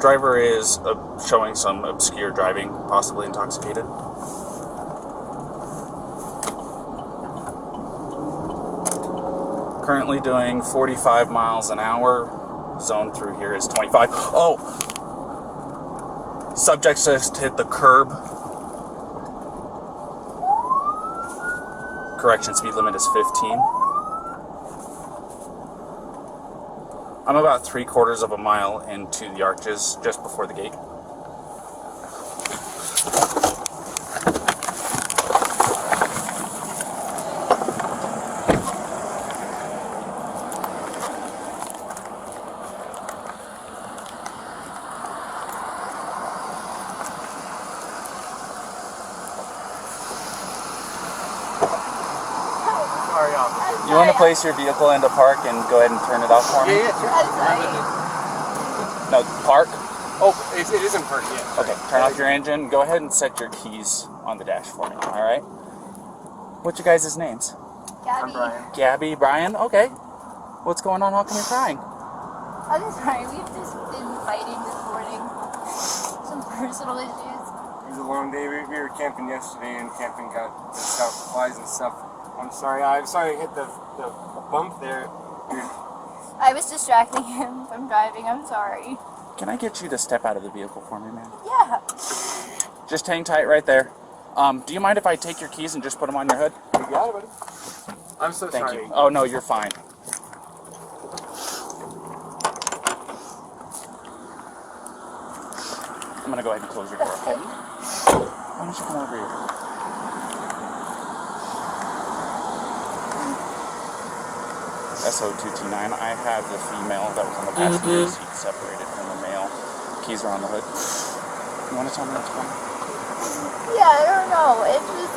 Driver is showing some obscure driving, possibly intoxicated. Currently doing 45 miles an hour. Zone through here is 25. Oh! Subject just hit the curb. Correction, speed limit is 15. I'm about 3/4 of a mile into the arches, just before the gate. You want to place your vehicle into park and go ahead and turn it off for me? Yeah, sure. No, park? Oh, it is in park, yeah. Okay, turn off your engine. Go ahead and set your keys on the dash for me, alright? What's your guys' names? Gabby. I'm Brian. Gabby, Brian? Okay. What's going on? How come you're crying? I'm sorry, we've just been fighting this morning. Some personal issues. It was a long day. We were camping yesterday, and camping got flies and stuff. I'm sorry I hit the bump there. I was distracting him from driving, I'm sorry. Can I get you to step out of the vehicle for me, man? Yeah. Just hang tight right there. Do you mind if I take your keys and just put them on your hood? You got it, buddy. I'm so Thank sorry. you. Oh, no, you're fine. I'm going to go ahead and close your door, okay? Why don't you come over here? SO2T9, I have the female that was on the passenger seat separated from the male. Keys are on the hood. You want to tell me what's going on? Yeah, I don't know. It's just,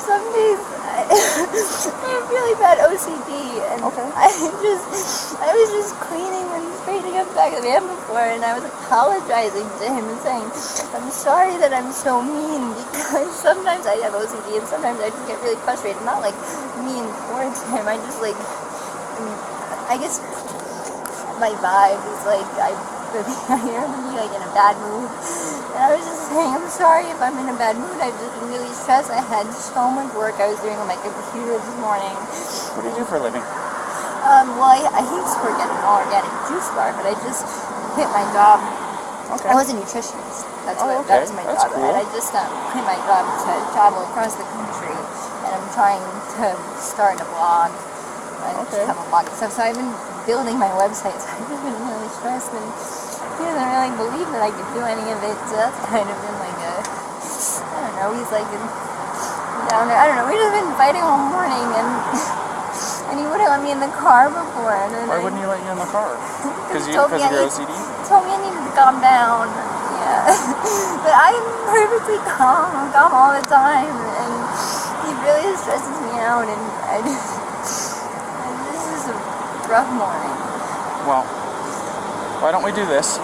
some days I have really bad OCD, and Okay. I was just cleaning and straightening up the back of the van before, and I was apologizing to him and saying, I'm sorry that I'm so mean, because sometimes I have OCD, and sometimes I just get really frustrated. Not like mean towards him, I guess my vibe is like, I hear him be like in a bad mood. And I was just saying, I'm sorry if I'm in a bad mood. I've just been really stressed. I had so much work I was doing on my computer this morning. What do you do for a living? Well, I used to work at an all-organic juice bar, but I just quit my job. Okay. I was a nutritionist. That was my That's job. cool. And I just quit my job to travel across the country. And I'm trying to start a blog. I just have a blog and stuff. So I've been building my website. So I've just been really stressed. And he doesn't really believe that I could do any of it. So that's kind of been like a, I don't know, he's like down there. I don't know. We've just been fighting all morning. And he wouldn't let me in the car before. And then Why wouldn't he let you in the car? Because of your OCD? He told me I needed to calm down. Yeah. But I'm perfectly calm. I'm calm all the time. And he really stresses me out. And this is a rough morning. Well, why don't we do this?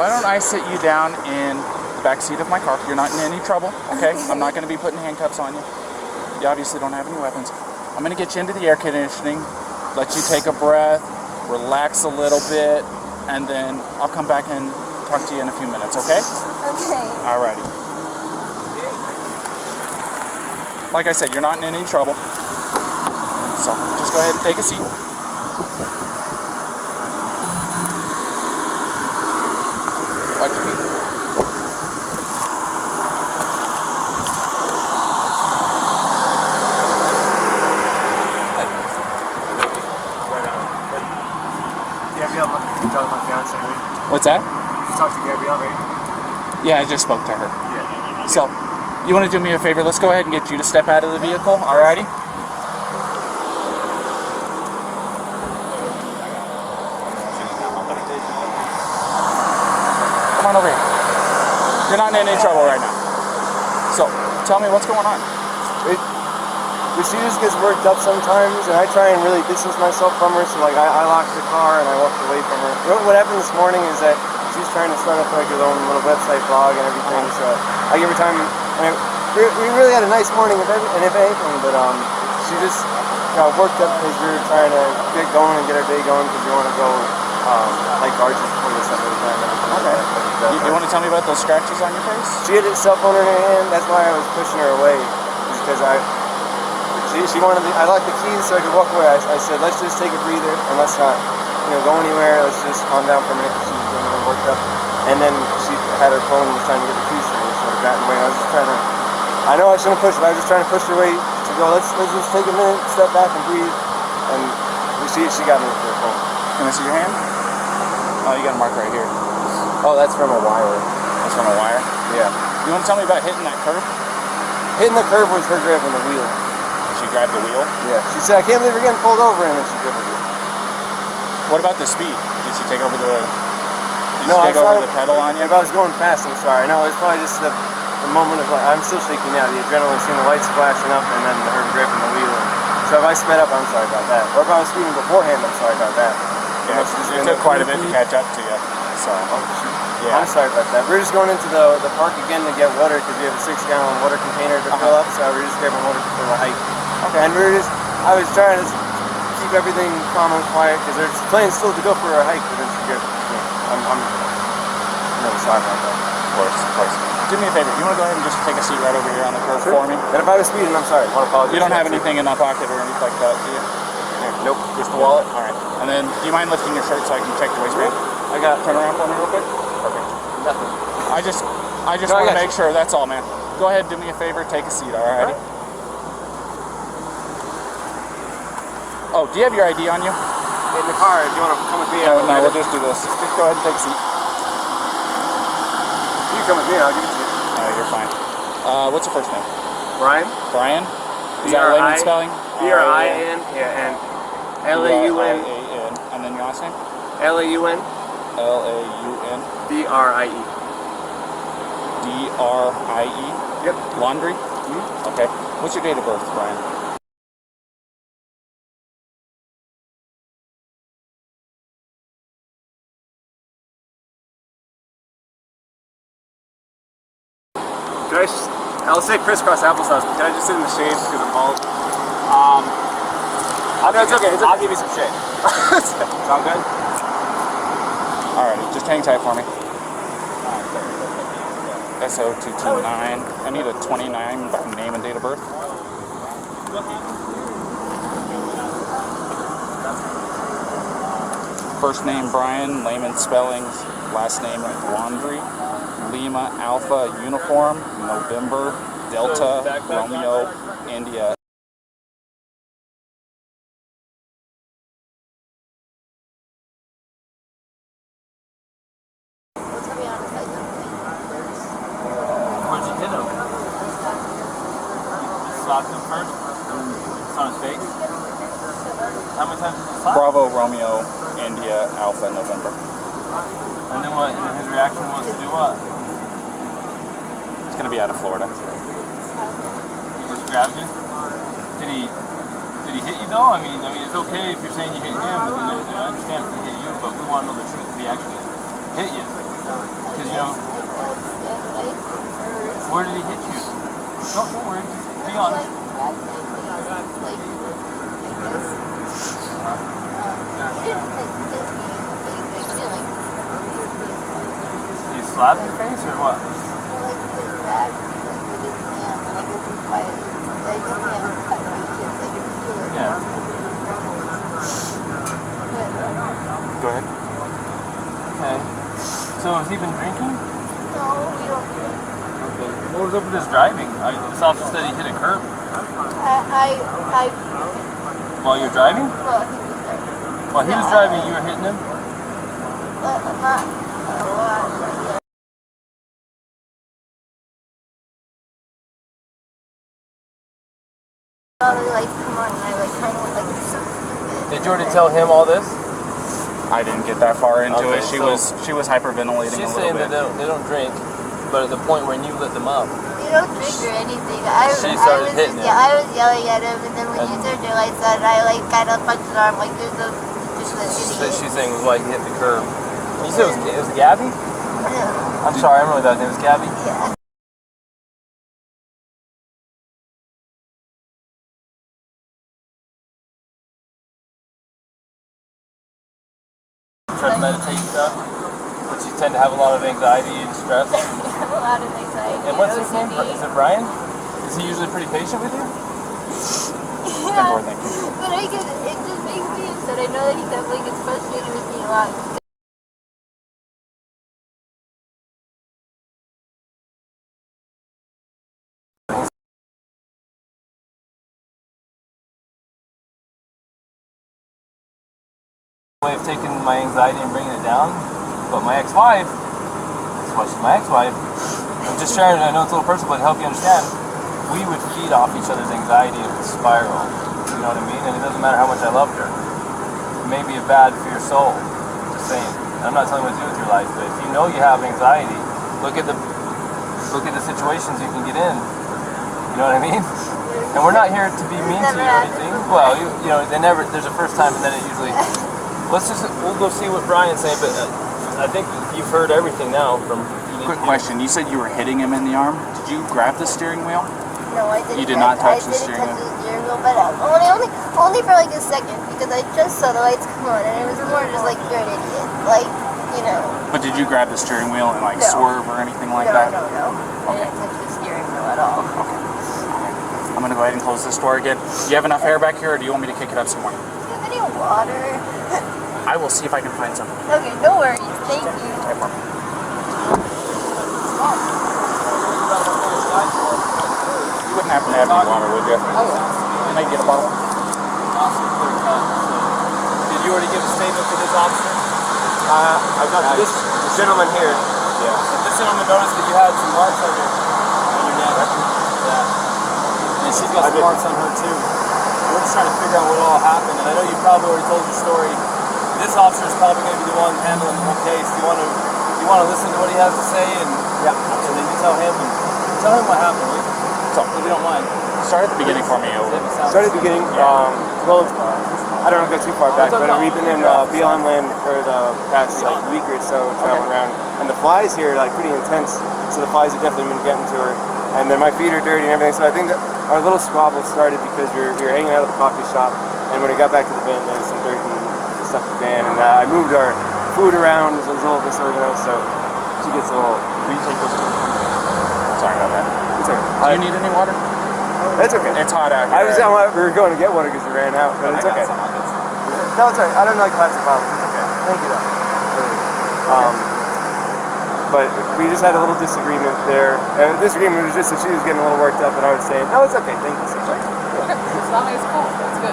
Why don't I sit you down in the back seat of my car? You're not in any trouble, okay? I'm not going to be putting handcuffs on you. You obviously don't have any weapons. I'm going to get you into the air conditioning, let you take a breath, relax a little bit, and then I'll come back and talk to you in a few minutes, okay? Okay. Alrighty. Like I said, you're not in any trouble. So just go ahead and take a seat. Watch your feet. What's that? You talked to Gabby already? Yeah, I just spoke to her. Yeah. So, you want to do me a favor? Let's go ahead and get you to step out of the vehicle, alrighty? Come on over here. You're not in any trouble right now. So, tell me what's going on. She just gets worked up sometimes, and I try and really distance myself from her, so like I locked the car and I walked away from her. What happened this morning is that she's trying to start up like her own little website blog and everything, so I give her time. We really had a nice morning, if anything, but she just got worked up because we were trying to get going and get our day going because we want to go like arches before the sun goes down. Okay. You want to tell me about those scratches on your face? She had a cell phone in her hand. That's why I was pushing her away, because she wanted. I locked the keys so I could walk away. I said, let's just take a breather and let's not, go anywhere. Let's just calm down for a minute because she was getting a little worked up. And then she had her phone and was trying to get the keys from me, so I got in the way. I was just trying to. I know I shouldn't push, but I was just trying to push her away to go. Let's just take a minute, step back, and breathe. And she got me with her phone. Can I see your hand? Oh, you got a mark right here. Oh, that's from a wire. That's from a wire? Yeah. You want to tell me about hitting that curb? Hitting the curb was her grabbing the wheel. She grabbed the wheel? Yeah. She said, I can't believe we're getting pulled over, and then she grabbed the wheel. What about the speed? Did she take over the... No, I take over the pedal on you? If I was going fast, I'm sorry. No, it's probably just the moment of, like, I'm still shaking now. The adrenaline, seeing the lights flashing up, and then her grabbing the wheel. So if I sped up, I'm sorry about that. Or if I was speeding beforehand, I'm sorry about that. Yeah, it took quite a bit to catch up to you. So, yeah. I'm sorry about that. We're just going into the park again to get water because we have a 6-gallon water container to fill up. So we're just grabbing water for the hike. Okay. And I was trying to keep everything calm and quiet because they're planning still to go for a hike. But then she grabbed me. I'm really sorry about that. Of course. Do me a favor. You want to go ahead and just take a seat right over here on the curb for me? And if I was speeding, I'm sorry. I want to apologize. You don't have anything in that pocket or anything like that, do you? Nope. Just the wallet? All right. And then, do you mind lifting your shirt so I can check the waistband? Turn around for me real quick. Perfect. Nothing. I just want to make sure. That's all, man. Go ahead, do me a favor, take a seat, all right? Oh, do you have your ID on you? In the car. If you want to come with me, No, we'll just do this. Just go ahead and take a seat. You come with me, I'll give it to you. All right, you're fine. What's your first name? Brian. Brian? Is that layman spelling? B-R-I-N, yeah, and L-A-U-N. And then your last name? L-A-U-N. L-A-U-N. D-R-I-E. D-R-I-E? Yep. Laundrie? Mm-hmm. Okay. What's your date of birth, Brian? I'll say crisscross applesauce, but can I just sit in the shade because I'm bald? It's okay. I'll give you some shade. Sound good? Alright, just hang tight for me. SO229. I need a 29 name and date of birth. First name Brian, layman spellings, last name Laundrie. Lima Alpha Uniform, November, Delta, Romeo, India. Where'd you hit him? You slapped him first? It's on his face? How many times did you slap? Bravo, Romeo, India, Alpha, November. And then what? And his reaction was to do what? It's going to be out of Florida. He just grabbed you? Did he hit you though? I mean, it's okay if you're saying you hit him, but then I understand if he hit you, but we want to know the truth if he actually hit you. Because, where did he hit you? Don't worry, be honest. Did he slap your face or what? Yeah. Go ahead. Okay. So has he been drinking? No, we don't drink. Okay. What was up with his driving? This officer said he hit a curb. While you're driving? While he was driving, you were hitting him? Did you already tell him all this? I didn't get that far into Okay, it. She so was hyperventilating She's a little saying bit. that they don't drink, but at the point when you lit them up, You don't drink or anything. She started hitting him. Yeah, I was yelling at him, and then when you turned your lights on, I kind of punched his arm like there's no just an idiot. she's saying was like hit the curb. You said it was Gabby? Yeah. I'm sorry, I remember that name was Gabby. Yeah. Try try to meditate and stuff? But you tend to have a lot of anxiety and stress. I have a lot of anxiety. And what's his name? OCD. Is it Brian? Is he usually pretty patient with you? Yeah, but it just makes me upset. I know that he definitely gets frustrated with me a lot. Way of taking my anxiety and bringing it down, but my ex-wife, she's my ex-wife, I'm just sharing, I know it's a little personal, but to help you understand, we would feed off each other's anxiety and it would spiral, you know what I mean? And it doesn't matter how much I loved her. It may be bad for your soul, just saying. I'm not telling you what to do with your life, but if you know you have anxiety, look at the situations you can get in, you know what I mean? And we're not here to be mean to you or anything. Well, you know, there's a first time and then it usually... We'll go see what Brian's saying, but I think you've heard everything now from... Quick question, you said you were hitting him in the arm. Did you grab the steering wheel? No, I didn't. You did not touch the I steering didn't wheel? touch the steering wheel, but only for like a second, because I just saw the lights come on, and it was more just like, you're an idiot. Like, you know. But did you grab the steering wheel and like No. swerve or anything like No. that? I Okay. didn't touch the steering wheel at all. Okay. I'm gonna go ahead and close this door again. Do you have enough air back here, or do you want me to kick it up some more? Do you have any water? I will see if I can find some. Okay, no worries. Thank you. Okay, perfect. You wouldn't happen to have any water, would you? Can I get a bottle? Did you already give a statement to this officer? I've got this gentleman here. Yeah. And this gentleman noticed that you had some marks on your neck. Yeah. And she's got some marks on her too. We're just trying to figure out what all happened. And I know you probably already told your story. This officer is probably going to be the one handling the whole case. Do you want to listen to what he has to say? And yeah, and then you tell him what happened. So if you don't mind. Start at the beginning for me. Start at the beginning. Well, I don't want to go too far back, but we've been in BLM land for the past like week or so, traveling around, and the flies here are like pretty intense. So the flies have definitely been getting to her, and then my feet are dirty and everything. So I think that our little squabble started because we were hanging out at the coffee shop, and when we got back to the van, there was some dirt and stuff in the van, and I moved our food around. It was a little disorganized, so she gets a little. Will you take those? Sorry about that. It's okay. Do you need any water? It's okay. It's hot out here. We were going to get water because we ran out, but it's okay. No, it's alright. I don't like plastic bottles. It's okay. Thank you, though. But we just had a little disagreement there. Disagreement was just that she was getting a little worked up, and I was saying, "No, it's okay. Thank you so much." Okay, as long as it's cool, that's good.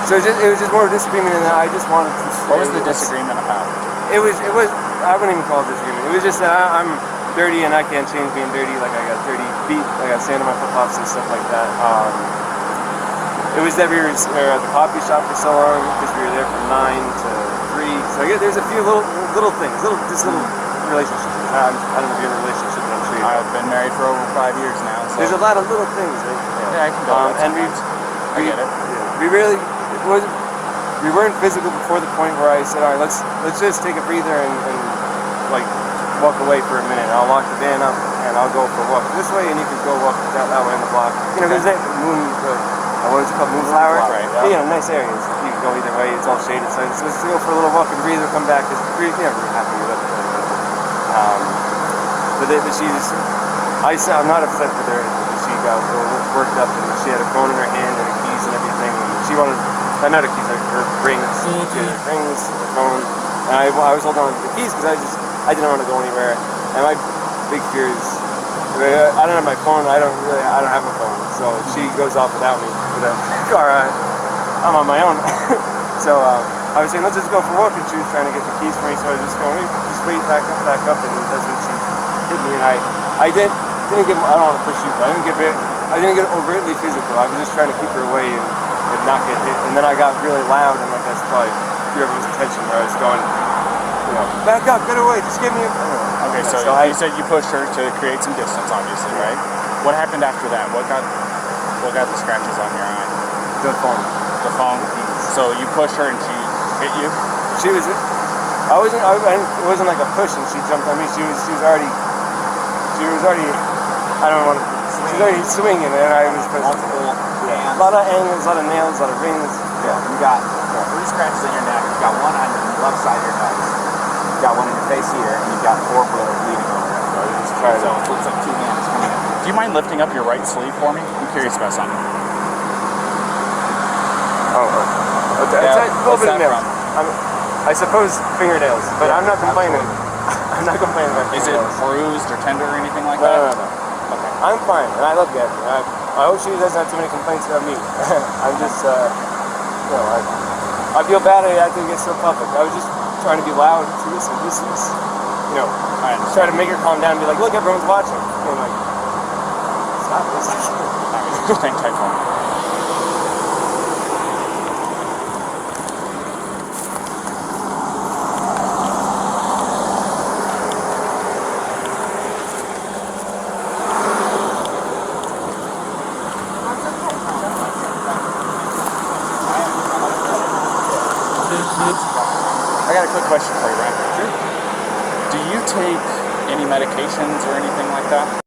So it was just more of a disagreement, and I just wanted to. What was the disagreement about? It was. I wouldn't even call it disagreement. It was just that I'm dirty and I can't change being dirty. Like I got dirty feet, I got sand on my flip flops and stuff like that. It was that we were at the coffee shop for so long because we were there from 9 to 3. So I guess there's a few little things, little relationships. I don't know if you're in a relationship, but I'm sure you're. I've been married for over 5 years now. So. There's a lot of little things. Right? Yeah, I can go. And I get it. We really we weren't physical before the point where I said, all right, let's just take a breather and like walk away for a minute. I'll lock the van up and I'll go for a walk this way, and you can go walk that way in the block. You know, there's that what is it called, Moonflower? Right. Yeah. You know, nice areas. You can go either way. It's all shaded. So let's go for a little walk and breathe and come back. Because we're happy with it. But she's. I'm not upset with her. She got worked up and she had a phone in her hand and her keys and everything. And she wanted. Not her keys, like her rings. She had rings, her phone. And I was holding on to the keys because I didn't want to go anywhere. And my big fear is. I don't have my phone. I don't have a phone. So she goes off without me. With a car. I'm on my own. So I was saying, let's just go for a walk, and she was trying to get the keys for me. So I was just going, just wait, back up, and that's when she hit me. And I didn't get. I don't want to push you, but I didn't get overtly physical. I was just trying to keep her away and not get hit. And then I got really loud, and like that's probably fear of attention, where I was going, back up, get away, just give me a. Okay, so you said you pushed her to create some distance, obviously, right? What happened after that? What got the scratches on your eye? The phone. The phone. So you pushed her and she hit you? She was. It wasn't like a push and she jumped on me. She was already. I don't want to. She was already swinging and I was. Multiple. Yeah. A lot of angles, a lot of nails, a lot of rings. Yeah, you got it. 3 scratches on your neck. You've got 1 on the left side of your nose. You've got 1 in your face here, and you've got 4 bleeding over it. So it looks like 2 hands coming in. Do you mind lifting up your right sleeve for me? I'm curious about something. It's a little bit of nails. I suppose fingernails, but I'm not complaining. I'm not complaining about Is it fingernails. bruised or tender or anything like No. that? Okay. I'm fine, and I love Gabby. I hope she doesn't have too many complaints about me. I'm just, I feel bad I had to get so public. I was just trying to be loud to listen. This is, I try to make her calm down and be like, look, everyone's watching. And like, stop this. Just hang tight for me. I got a quick question for you, Ryan. Sure. Do you take any medications or anything like that?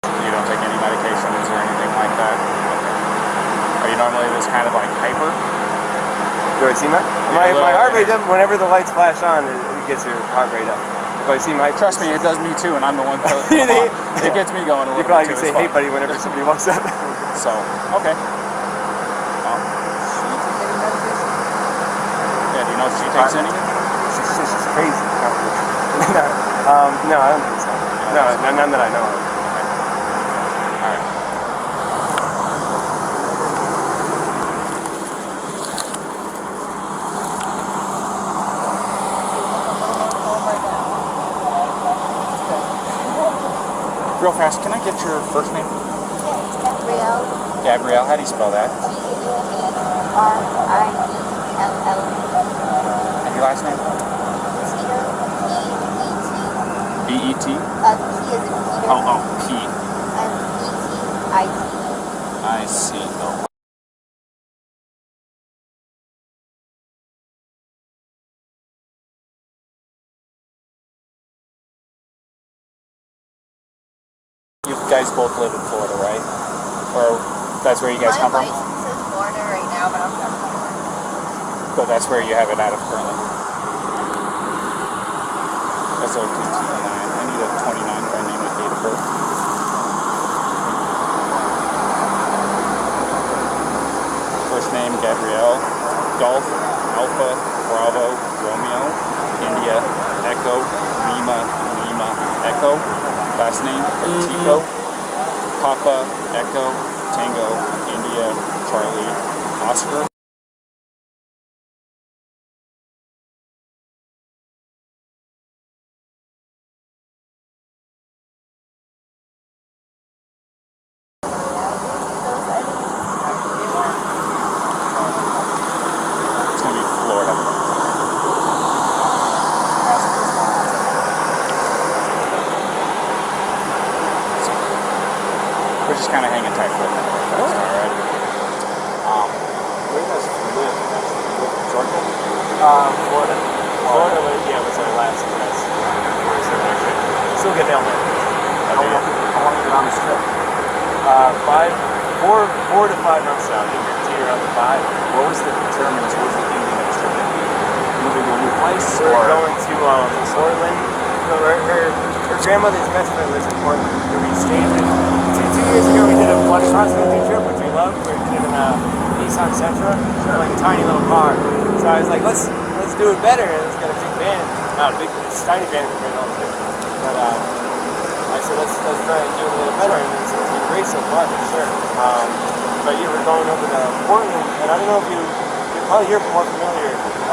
You don't take any medications or anything like that? Okay. Are you normally this kind of like hyper? Do I see my heart rate up whenever the lights flash on? It gets your heart rate up. Do I see my? Trust me, it does me too, and I'm the one that it gets me going a little You probably bit can too. say, hey buddy, whenever somebody walks up. So, okay. Well, yeah, do you know if she takes any? She's crazy. No, I don't think so. No, none that I know of. All right. Real fast, can I get your first name? Gabrielle. Gabrielle, how do you spell that? G-A-B-R-I-E-L-L. And your last name? Petito. B-E-T? P as in Peter. Oh, P. And E-T-I-T. I see. Oh. You guys both live in Florida, right? Or that's where you guys come My from? license is Florida right now, but I'm from Florida. But that's where you have it out of currently. That's OTT 9. I need a 29 by name and date of birth. First name Gabrielle. Golf Alpha Bravo Romeo India Echo Lima Echo. Last name Petito. Papa Echo Tango India Charlie Oscar. It's gonna be Florida. We're just kind of hanging tight for a minute. All right. Where does you live? Georgia? Florida. Florida, was our last address. Still get down there. How long have you been on this trip? 4 to 5 months now. I think you're teeter on the 5. What was the determinants? What was the ending of this trip? Moving to a new place? We're going to Portland. So her grandmother's best friend lives in Portland, where we stayed. Two years ago, we did a blood cross-country trip, which we loved. We did in a Nissan Sentra, like a tiny little car. So I was like, let's do it better. Let's get a big van. Not a big, it's a tiny van compared to all the different. But I said, let's try and do it a little better. And it's been great so far, for sure. But yeah, we're going over to Portland, and I don't know if you're probably more familiar with it,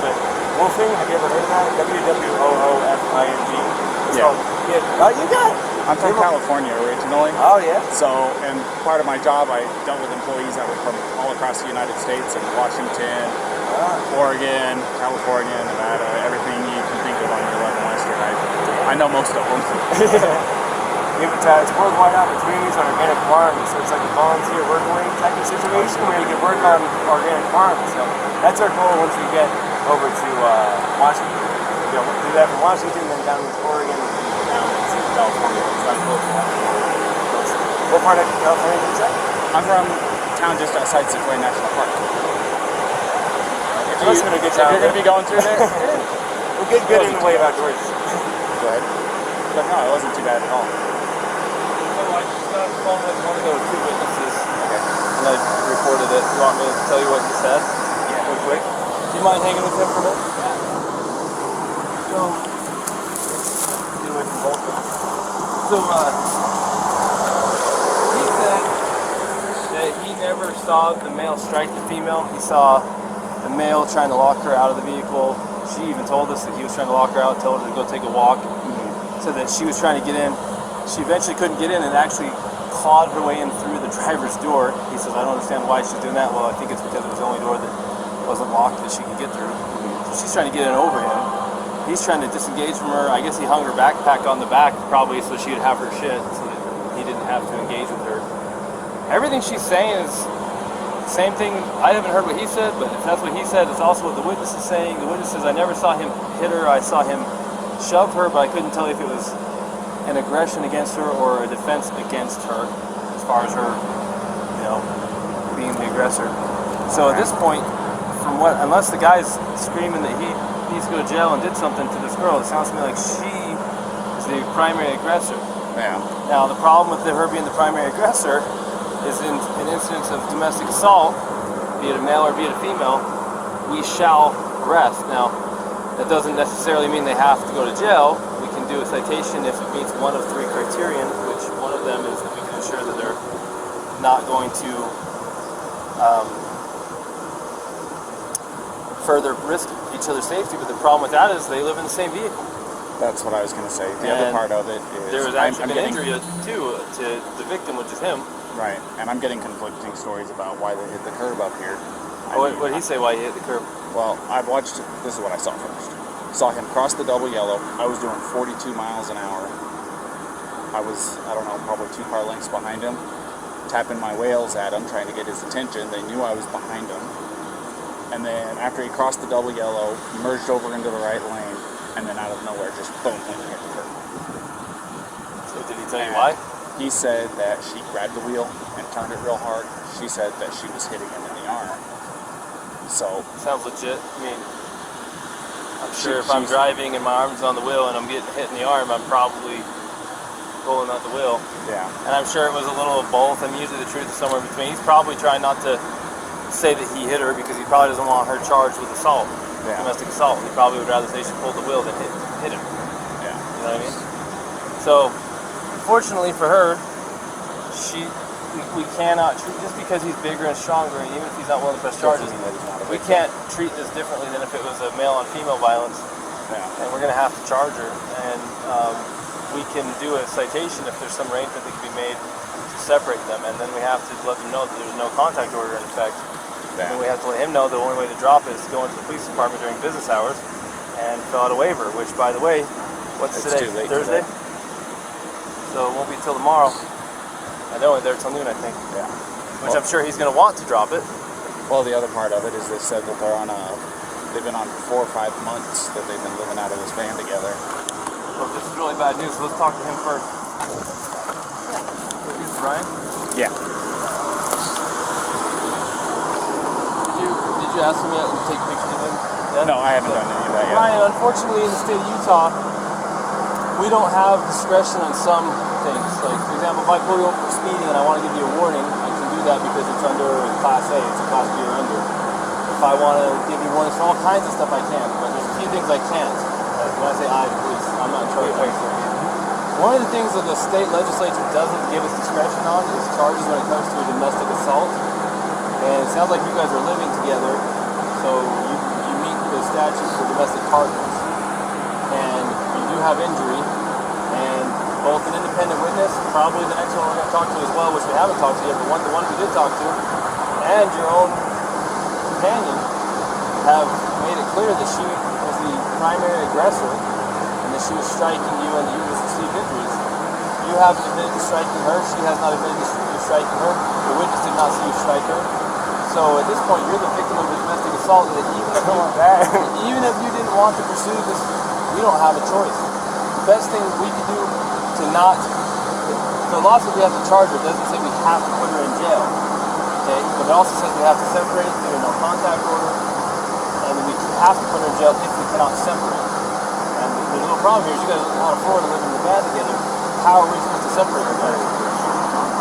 but Wolfing, have you ever heard of that? W-W-O-O-F-I-N-G. Yeah. Oh, you got it. I'm from California originally. Oh, yeah. So, and part of my job, I dealt with employees that were from all across the United States, and Washington, Oregon, California, Nevada, everything you can think of on your level Western. I know most of them. It's worldwide opportunities on organic farms, so it's like a volunteer work away type of situation where you can work on organic farms. So that's our goal once we get over to Washington. Do that from Washington, then down to Oregon, and down to California. It's not close to that. What part of California did you say? I'm from a town just outside Sequoia National Park. It must have been a good If time. you're going to be going through there, We'll get good in the way of outdoors. go ahead. But no, it wasn't too bad at all. So I just got on the phone with one of those two witnesses, and I recorded it. You want me to tell you what he said? Yeah. Real quick. Do you mind hanging with him for a minute? So, get away from both of them. So, he said that he never saw the male strike the female. He saw the male trying to lock her out of the vehicle. She even told us that he was trying to lock her out, told her to go take a walk, so that she was trying to get in. She eventually couldn't get in and actually clawed her way in through the driver's door. He says, I don't understand why she's doing that. Well, I think it's because it was the only door that wasn't locked that she could get through. So she's trying to get in over him. He's trying to disengage from her. I guess he hung her backpack on the back probably so she would have her shit so that he didn't have to engage with her. Everything she's saying is the same thing. I haven't heard what he said, but if that's what he said, it's also what the witness is saying. The witness says, I never saw him hit her. I saw him shove her, but I couldn't tell if it was an aggression against her or a defense against her as far as her, being the aggressor. So at this point, unless the guy's screaming that he needs to go to jail and did something to this girl, it sounds to me like she is the primary aggressor. Yeah. Now, the problem with her being the primary aggressor is in incidents of domestic assault, be it a male or be it a female, we shall arrest. Now, that doesn't necessarily mean they have to go to jail. We can do a citation if it meets one of three criterion, which one of them is that we can ensure that they're not going to further risk each other's safety. But the problem with that is they live in the same vehicle. That's what I was going to say. The other part of it is there was actually an injury too to the victim, which is him. Right, and I'm getting conflicting stories about why they hit the curb up here. What did he say why he hit the curb? Well, I've watched, this is what I saw first. Saw him cross the double yellow. I was doing 42 miles an hour. I was, I don't know, probably 2 car lengths behind him, tapping my whales at him, trying to get his attention. They knew I was behind him. And then after he crossed the double yellow, he merged over into the right lane, and then out of nowhere, just boom, went and hit the curb. So did he tell you why? He said that she grabbed the wheel and turned it real hard. She said that she was hitting him in the arm. So sounds legit. I mean, I'm sure if I'm driving and my arm's on the wheel and I'm getting hit in the arm, I'm probably pulling out the wheel. Yeah. And I'm sure it was a little of both. I mean, usually the truth is somewhere between. He's probably trying not to say that he hit her because he probably doesn't want her charged with assault, domestic assault. He probably would rather say she pulled the wheel than hit him. Yeah. You know what I mean? So, fortunately for her, we cannot treat, just because he's bigger and stronger, and even if he's not willing to press charges, we can't treat this differently than if it was a male on female violence. Yeah. And we're going to have to charge her, and we can do a citation if there's some arrangement that can be made to separate them, and then we have to let them know that there's no contact order in effect. Yeah. And we have to let him know the only way to drop it is to go into the police department during business hours and fill out a waiver, which, by the way, what's It's today? too late Thursday? today. So it won't be till tomorrow. I know they're till noon, I think. Yeah. Which I'm sure he's going to want to drop it. Well, the other part of it is they said that they've been on 4 or 5 months that they've been living out of this van together. Well, this is really bad news, so let's talk to him first. This is Brian? Yeah. Did you ask him yet to take pictures of him? Yeah? No, I haven't done any of that yet. Brian, unfortunately in the state of Utah, we don't have discretion on some things. Like, for example, if I pull you over for speeding and I want to give you a warning, I can do that because it's under Class A, it's a Class B or under. If I want to give you warnings for all kinds of stuff, I can, but there's a few things I can't. When I say I, police, I'm not in charge of it. One of the things that the state legislature doesn't give us discretion on is charges when it comes to a domestic assault. And it sounds like you guys are living together, so you meet the statute for domestic partners. And you do have injury, and both an independent witness, probably the next one we're going to talk to as well, which we haven't talked to yet, but the one we did talk to, and your own companion have made it clear that she was the primary aggressor and that she was striking you and that you just received injuries. You haven't admitted to striking her, she has not admitted to striking her, the witness did not see you strike her. So at this point, you're the victim of a domestic assault that even if you didn't want to pursue this, we don't have a choice. The best thing we can do to to not. The law says we have to charge her. It doesn't say we have to put her in jail. Okay, but it also says we have to separate through a no contact order, and we have to put her in jail if we cannot separate. And the little problem here is you guys out of Florida living in the van together. How are we supposed to separate you guys?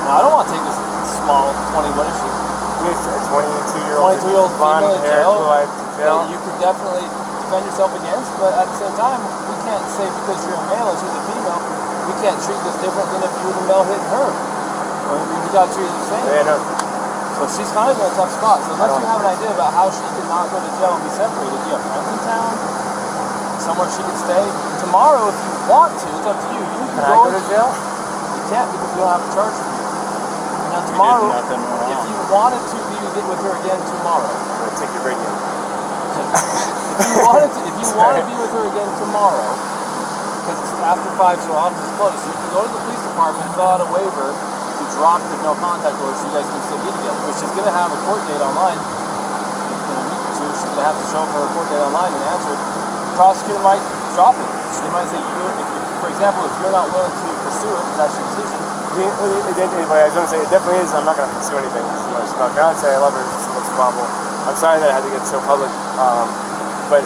Now I don't want to take this small 20. What is she? He's a 22-year-old blonde hair, jail. blue-eyed jail. That you could definitely defend yourself against, but at the same time, we can't say because you're a male and she's a female, we can't treat this different than if you were the male hitting her. Or we got to treat it the same. Yeah, no. So she's kind of in a tough spot. So unless you have an idea about how she could not go to jail and be separated, you have friends in town, somewhere she could stay. Tomorrow, if you want to, it's up to you. You Can I go to jail? You can't because we don't have a charge for you. Now tomorrow, if you wanted to be with her again tomorrow, I'm gonna take your radio. if you want to be with her again tomorrow, because it's after 5, so office is closed, so you can go to the police department, fill out a waiver to drop the no contact order so you guys can still be together, which is going to have a court date online. In a week or two, she's going to have to show up for a court date online and answer it. The prosecutor might drop it. She might say, for example, if you're not willing to pursue it, that's your decision. Anyway, I was gonna say it definitely is. I'm not gonna pursue anything. She's not gonna say I love her. It's looks probable. I'm sorry that I had to get so public. But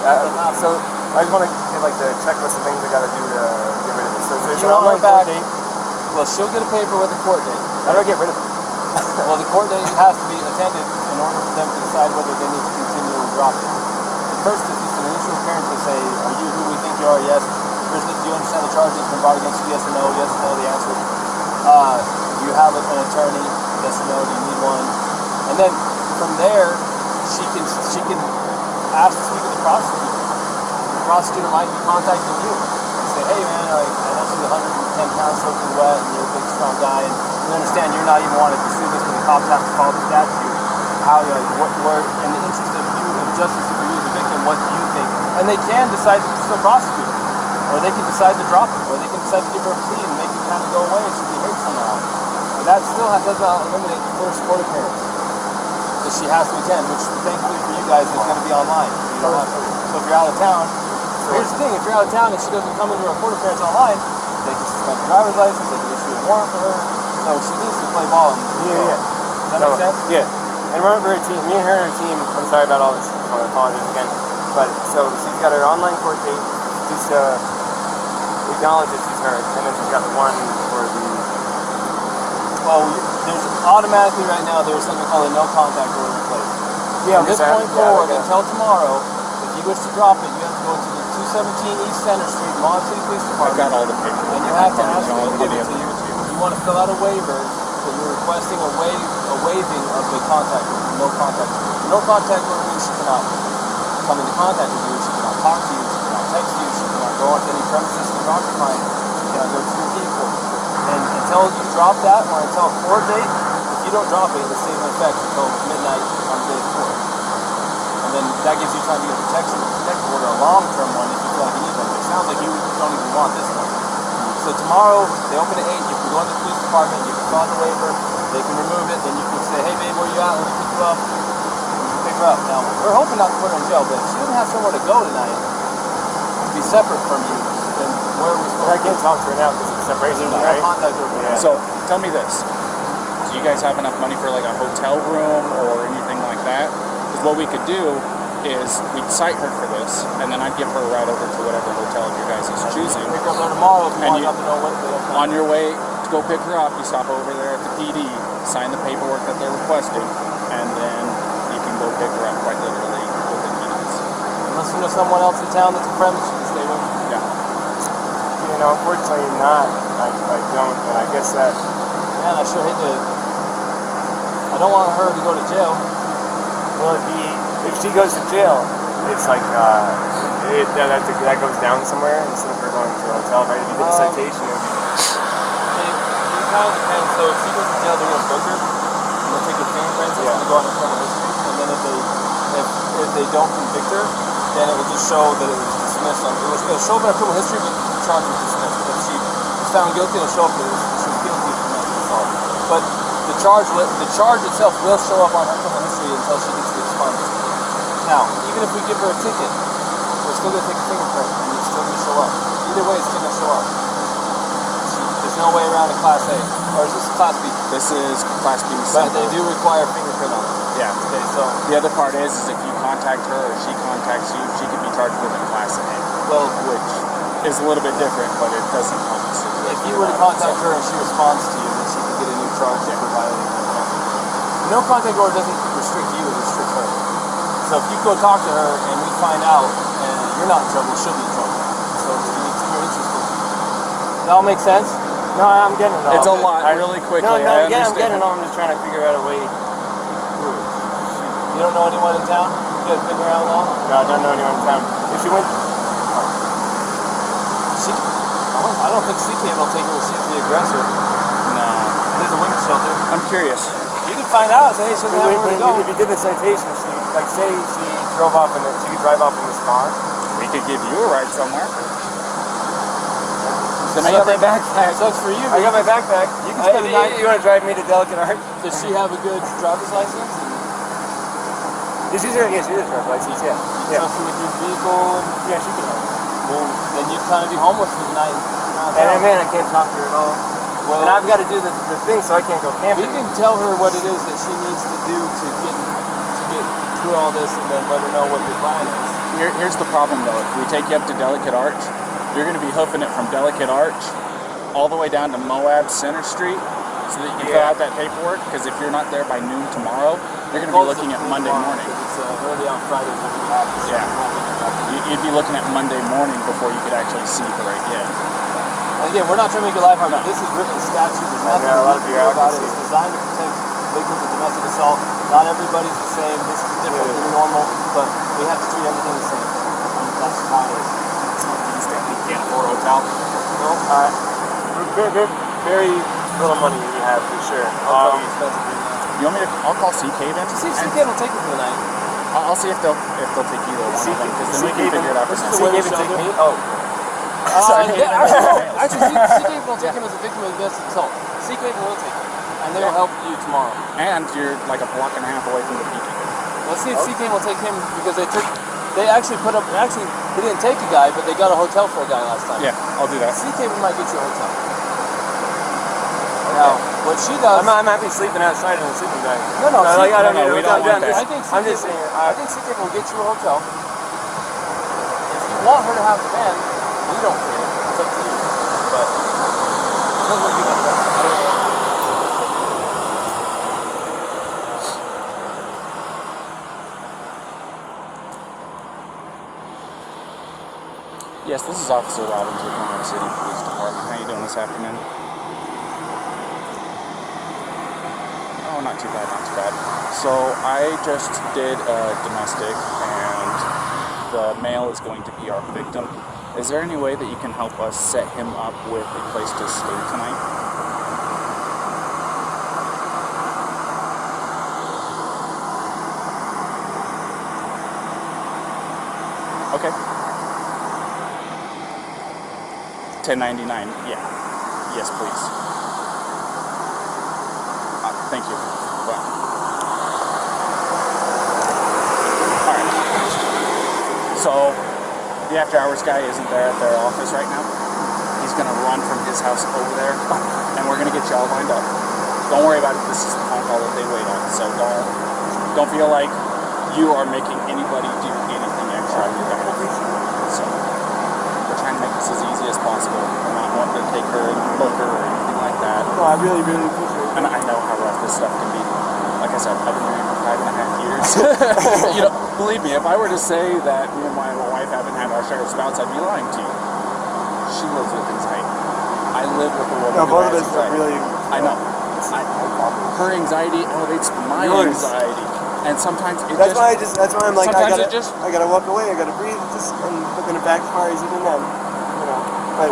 so I just want to get like the checklist of things I gotta do to get rid of it. So there's an online court date. Well, she'll get a paper with a court date. How do I get rid of it? Well, the court date has to be attended in order for them to decide whether they need to continue or drop it. The first is just an initial appearance to say, are you who we think you are? Yes. Do you understand the charges been brought against you? Yes or no? Yes or no, the answer. Do you have an attorney? Yes or no? Do you need one? And then from there, she can ask to speak with the prosecutor. The prosecutor might be contacting you and say, hey man, I know she's 110 pounds soaking wet and you're a big strong guy and we understand you're not even wanting to pursue this, but the cops have to follow the statute. How, what in the interest of you, of justice for you as a victim, what do you think? And they can decide to still prosecute her. Or they can decide to drop it, or they can decide to give her a plea and make it kind of go away so she hurt somehow. But that still does not eliminate the first court appearance that she has to attend, which thankfully for you guys is going to be online. So, you don't have to, so if you're out of town, here's the thing, if you're out of town and she doesn't come into her court appearance online, they can suspend her driver's license, they can issue a warrant for her, so she needs to play ball. Yeah. Does that make sense? Yeah. And remember her team, me and her and her team, I'm sorry about all this, I apologize again, but so she's got her online court date, just acknowledge that she's hurt, and then she's got the one for the... Well, there's automatically right now, there's something called a no contact order in place. Yeah, from this point forward until tomorrow, if you wish to drop it, you have to go to the 217 East Center Street, Moab City Police Department. I've got all the papers. And you have to ask them to give it to you. You want to fill out a waiver that you're requesting a waiving of the contact order, no contact order. No contact order means she cannot come into contact with you, she cannot talk to you, she cannot text you, she cannot go onto any premises you're occupying, she cannot go to your vehicle. And until you drop that, or until a court date, if you don't drop it, it'll stay in effect until midnight on the day of court. And then that gives you time to get a protective order, a long-term one if you feel like you need one. But it sounds like you don't even want this one. So tomorrow, they open at 8, you can go into the police department, you can fill out the waiver, they can remove it, then you can say, hey babe, where you at? Let me pick you up. And you can pick her up. Now, we're hoping not to put her in jail, but if she doesn't have somewhere to go tonight, to be separate from you, then where are we supposed to I can't talk to her now because it's separation, right? Contact over there. So tell me this: do you guys have enough money for like a hotel room or anything like that? Because what we could do is we'd cite her for this, and then I'd give her a ride over to whatever hotel you guys is choosing. Pick her up there tomorrow if you And want to know what the On your way to go pick her up, you stop over there at the PD, sign the paperwork that they're requesting, and then you can go pick her up quite literally within minutes. Unless you know someone else in town that's a friend that you can stay with. Yeah. You know, unfortunately not. I don't, and I guess that... Man, I sure hate to... I don't want her to go to jail. Will it be... If she goes to jail, it's like, that goes down somewhere instead of her going to a hotel, right? If you get a citation, it would be... It kind of depends. So if she goes to jail, they're going to book her, and they'll take her fingerprints, and they'll go on her criminal history, and then if they don't convict her, then it will just show that it was dismissed. It'll show up in her criminal history, but the charge was dismissed. But if she was found guilty, it'll show up that she was guilty of domestic assault. But the charge itself will show up on her criminal history until she gets the expunged. Now, even if we give her a ticket, we're still going to take a fingerprint, and it's still going to show up. Either way, it's still going to show up. The no way around a Class A. Or is this Class B? This is Class B. But they do require fingerprint on it. Yeah. Okay, so The other part is if you contact her or she contacts you, she could be charged with a Class A, well, which is a little bit different, but it doesn't help us. if you were to contact her and she responds to you, then she could get a new charge for violating the contact. No contact order doesn't restrict you, it restricts her. So if you go talk to her and we find out and you're not in trouble, she'll be in trouble. So you're interested. That all make sense? No, I'm getting it all. It's a lot, really quickly. No, I I'm getting it understand. all. I'm just trying to figure out a way. You don't know anyone in town? You guys been around long? No, I don't know anyone in town. If she went, I don't think CK will take her to see the aggressor. No. There's a women's shelter. I'm curious. You can find out. Say, hey, she doesn't have where to go. if you did the citation, she, like say she drove off in she could drive off in this car. We could give you a ride somewhere. I got my backpack. Sucks for you. I got my backpack. You can spend the night. You want to drive me to Delicate Art? Does she have a good driver's license? She does driver's license. Yeah. Yeah. Trust her with your vehicle? Yeah, she can. Well, then you'd kind of be homeless for the night. And man, I can't talk to her at all. Well, and I've got to do the thing, so I can't go camping. we can tell her what it is that she needs to do to get through all this, and then let her know what your plan is. Here's the problem, though. If we take you up to Delicate Arch, you're going to be hoofing it from Delicate Arch all the way down to Moab Center Street so that you can fill out that paperwork, because if you're not there by noon tomorrow, you're going to be looking at Monday morning. It's early on Fridays when we have this. Yeah. You'd be looking at Monday morning before you could actually see her again. And again, we're not trying to make your life hard. This is written in statute. There's nothing a lot of you can do about it. bureaucracy. It's designed to protect victims of domestic assault. Not everybody's the same. This is different than normal, but we have to treat everything the same. And that's how it is. You can't afford a hotel. No, very little money we have for sure. You want me to? I'll call CK then. See if CK will take you for the night. I'll see if they'll take either one of them, because then we can figure it out from This is there. the women's shelter. Oh. Actually, CK will take him as a victim of domestic assault. CK will take him, and they will help you tomorrow. And you're like a block and a half away from the PK. Let's see if CK will take him, because they actually they didn't take a guy, but they got a hotel for a guy last time. Yeah, I'll do that. CK might get you a hotel. Now, what she does... I'm happy sleeping outside in a sleeping bag. No, we don't want that. I think CK will get you a hotel. If you want her to have the van, we don't care. It's up to you. But it doesn't look good. Yes, this is Officer Robbins with Moab City Police Department. How you doing this afternoon? Oh, not too bad, not too bad. So I just did a domestic, and the male is going to be our victim. Is there any way that you can help us set him up with a place to stay tonight? Okay. 1099. Yeah. Yes, please. Thank you. Well. All right. So the after hours guy isn't there at their office right now. He's gonna run from his house over there, and we're gonna get you all lined up. Don't worry about it. This is the phone call that they wait on. So don't feel like you are making anybody do anything extra. So we're trying to make this as easy as possible. We're not wanting to take her and book her or anything like that. No, I really appreciate it. And I know how rough this stuff can be. Like I said, I've been married for 5.5 years. You know, believe me, if I were to say that me and my wife haven't had our share of spouts, I'd be lying to you. She lives with anxiety. I live with a woman No, who both of has us anxiety. really. I know. Her anxiety elevates my Yours. anxiety. And sometimes it That's why I'm like, I sometimes gotta walk away, I gotta breathe, and looking to backfire even then, you know. But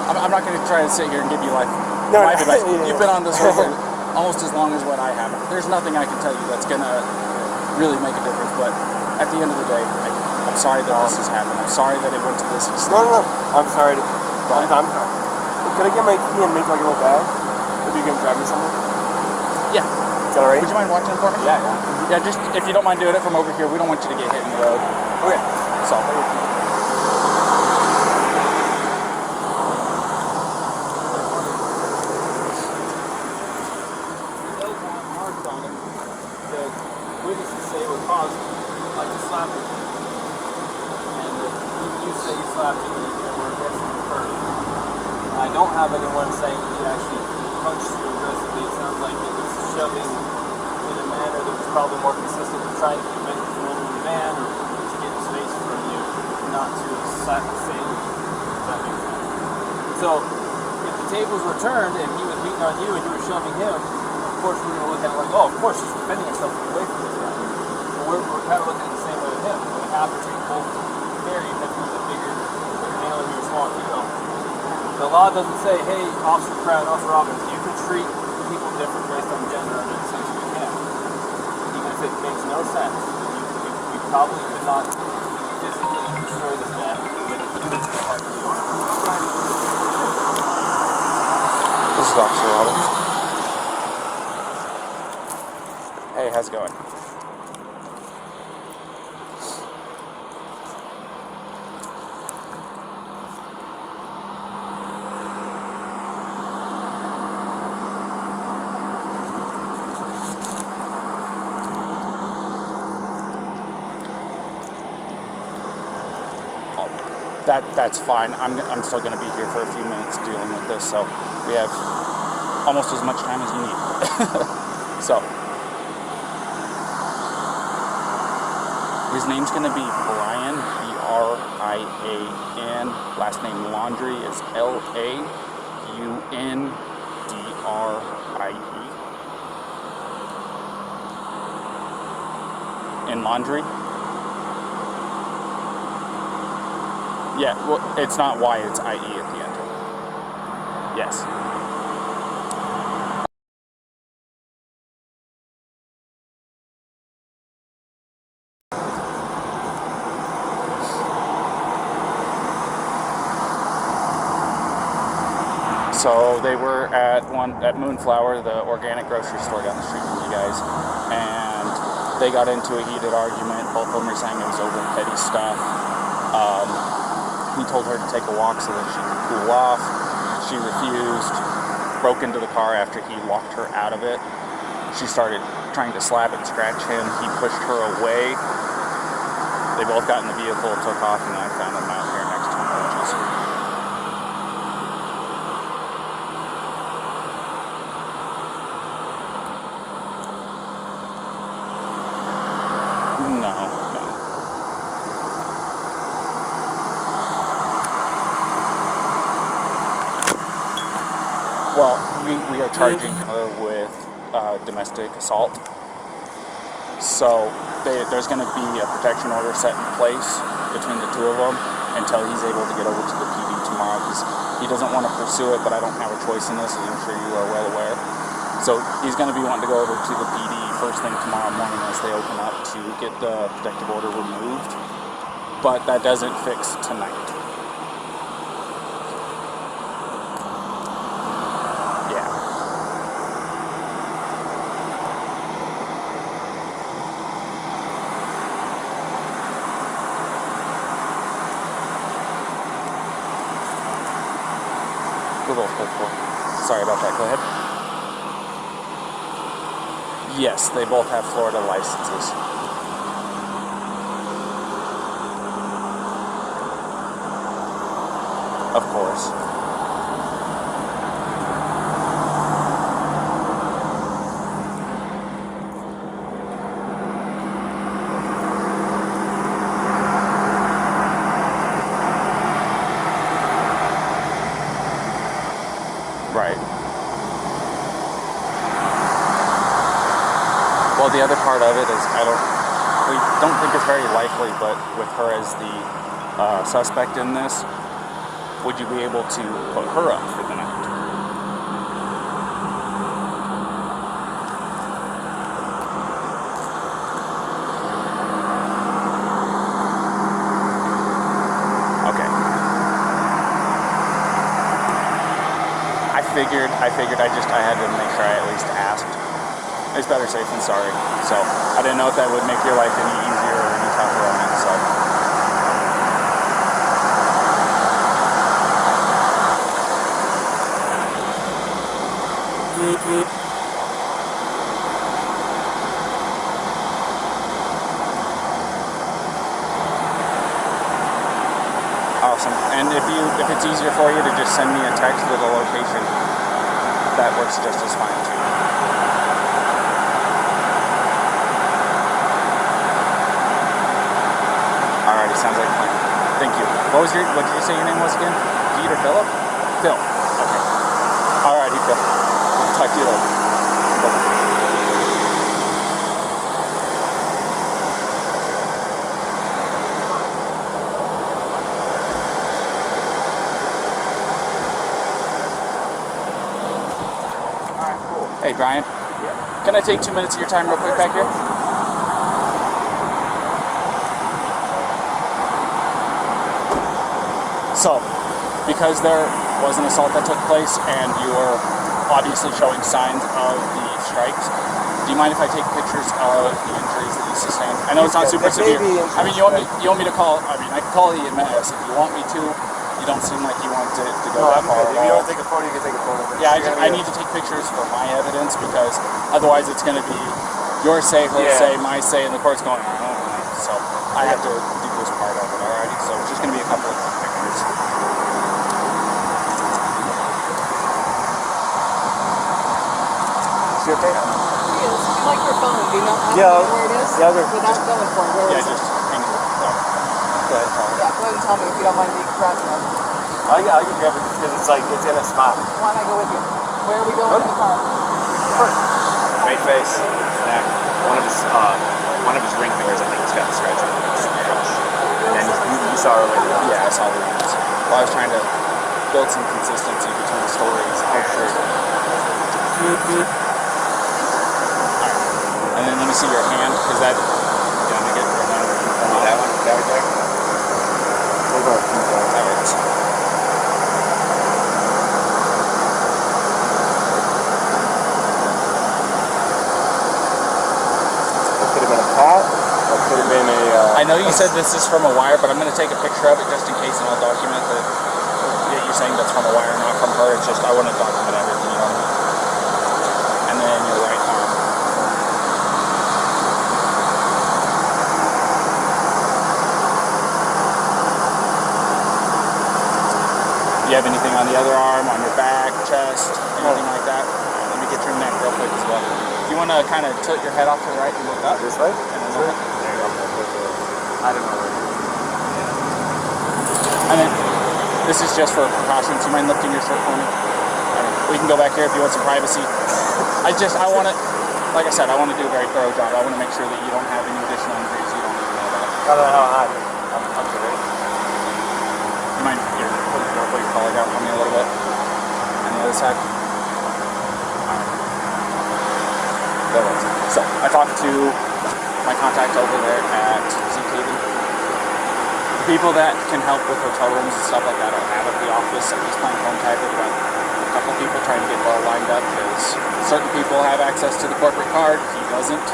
I'm not going to try to sit here and give you life No, advice. yeah. You've been on this road for almost as long as what I have. There's nothing I can tell you that's going to really make a difference. But at the end of the day, I'm sorry that this has happened. I'm sorry that it went to this extent. no, I'm sorry. I'm sorry. Could I get my key and make like a little bag? If you can drive me somewhere? Yeah. Is that alright? Would you mind watching for me? Yeah. Yeah, just if you don't mind doing it from over here, we don't want you to get hit in the road. Okay. So. in-laws like to slap me. And you say you slapped me, and we're aggressive first. I don't have anyone saying he actually punched you aggressively. It sounds like it was shoving in a manner that was probably more consistent with trying to prevent you from moving the van or to get space from you, not to slap the same. Does that make sense? So, if the tables were turned and he was beating on you and you were shoving him, of course we're going to look at it like, oh, of course he's defending himself away from this guy. But we're kind of looking at it the same way with him. We have to treat both very heavily, the bigger male and your small female. The law doesn't say, hey, Officer Crown, Officer Robbins, you can treat people different based on gender under the section you can. Even if it makes no sense, you probably could not physically destroy this man with a heart. This is Officer Robbins. Hey, how's it going? That's fine. I'm still going to be here for a few minutes dealing with this, so we have almost as much time as you need. So, his name's going to be Brian, B-R-I-A-N. Last name Laundrie is L-A-U-N-D-R-I-E. In Laundrie? Yeah, well, it's not Y, it's I-E at the end. Yes. So they were at Moonflower, the organic grocery store down the street from you guys, and they got into a heated argument. Both of them were saying it was over petty stuff. He told her to take a walk so that she could cool off. She refused, broke into the car after he locked her out of it. She started trying to slap and scratch him. He pushed her away. They both got in the vehicle, took off, and I found them out here next to him. No. Well, we are charging her with domestic assault. So there's going to be a protection order set in place between the two of them until he's able to get over to the PD tomorrow, because he doesn't want to pursue it, but I don't have a choice in this, as I'm sure you are well aware. So he's going to be wanting to go over to the PD first thing tomorrow morning as they open up to get the protective order removed. But that doesn't fix tonight. Sorry about that, go ahead. Yes, they both have Florida licenses. Of course. Right. Well, the other part of it is we don't think it's very likely, but with her as the suspect in this, would you be able to put her up for the night? I figured I had to make sure I at least asked. It's better safe than sorry. So I didn't know if that would make your life any easier or any tougher on it. So. awesome. And if it's easier for you to just send me a text with a location, that works just as fine too. Alrighty, sounds like a plan. Thank you. What did you say your name was again? Pete or Philip? Phil. Okay. Alrighty, Phil. I'll talk to you later. Bye-bye. Hey, Brian. Yeah. Can I take 2 minutes of your time real quick back here? So, because there was an assault that took place and you were obviously showing signs of the strikes, do you mind if I take pictures of the injuries that you sustained? I know it's not super severe. I mean, you want me to call, I can call the EMS if you want me to. You don't seem like you want it to go that far at all. If you don't take a photo, you can take a photo. Yeah, I need to take pictures for my evidence because otherwise it's going to be your say, her say, my say, and the court's going, so I have to do this part of it, alrighty? So it's just going to be a couple of pictures. Is it okay? If you like your phone, do you not have Yeah, where it is? yeah, Without going for it, where Yeah, is it? just hang it. Go ahead, Paul. Yeah, go ahead and tell me if you don't mind me grabbing it. I can grab it because it's in a spot. Why don't I go with you? Where are we going in the car? Right face, neck. One of his ring fingers, I think, has got a scratch on it. And then you saw earlier. Yeah, I saw the rings. Well, I was trying to build some consistency between the stories. Oh, sure. And then let me see your hand, because that, yeah, let me get your hand. That one right there. That works. Could have been a pat. That could have been a. I know you said this is from a wire, but I'm going to take a picture of it just in case, and I'll document that you're saying that's from a wire, not from her. It's just I want to document everything, you know what I mean? And then your right arm. Do you have anything on the other arm, on your back, chest, anything like that? Let me get your neck real quick as well. You want to kind of tilt your head off to the right and look up? This way? And then look up. There you go. I don't know. And then, this is just for precautions. You mind lifting your shirt for me? We can go back here if you want some privacy. I want to, like I said, I want to do a very thorough job. I want to make sure that you don't have any additional injuries you don't need to know about. I don't know how hot. I'm good. You mind put your collar down for me a little bit? On the other side? Alright. That works. So, I talked to my contact over there at ZKB. The people that can help with hotel rooms and stuff like that are out of the office. I'm just playing phone tag with about a couple people trying to get it all lined up because certain people have access to the corporate card, he doesn't.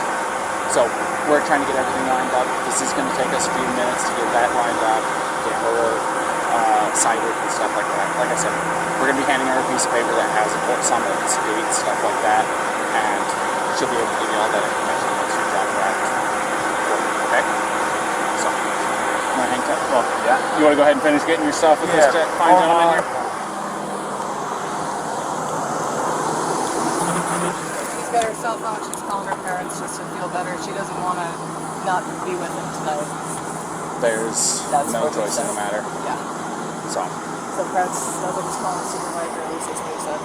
So we're trying to get everything lined up. This is going to take us a few minutes to get that lined up, get her cited and stuff like that. Like I said, we're going to be handing her a piece of paper that has Fort Summit's dates, stuff like that, and she'll be able to give you all that information once you drop that. Okay? So, you want to hang tight? Well, Yeah. you want to go ahead and finish getting your stuff with this fine gentleman here? She's got her cell phone. She's calling her parents just to feel better. She doesn't want to not be with him tonight. There's That's no what he choice in said. the matter. Yeah. So, So parents, nobody's calling the supervisor. At least that's what he said.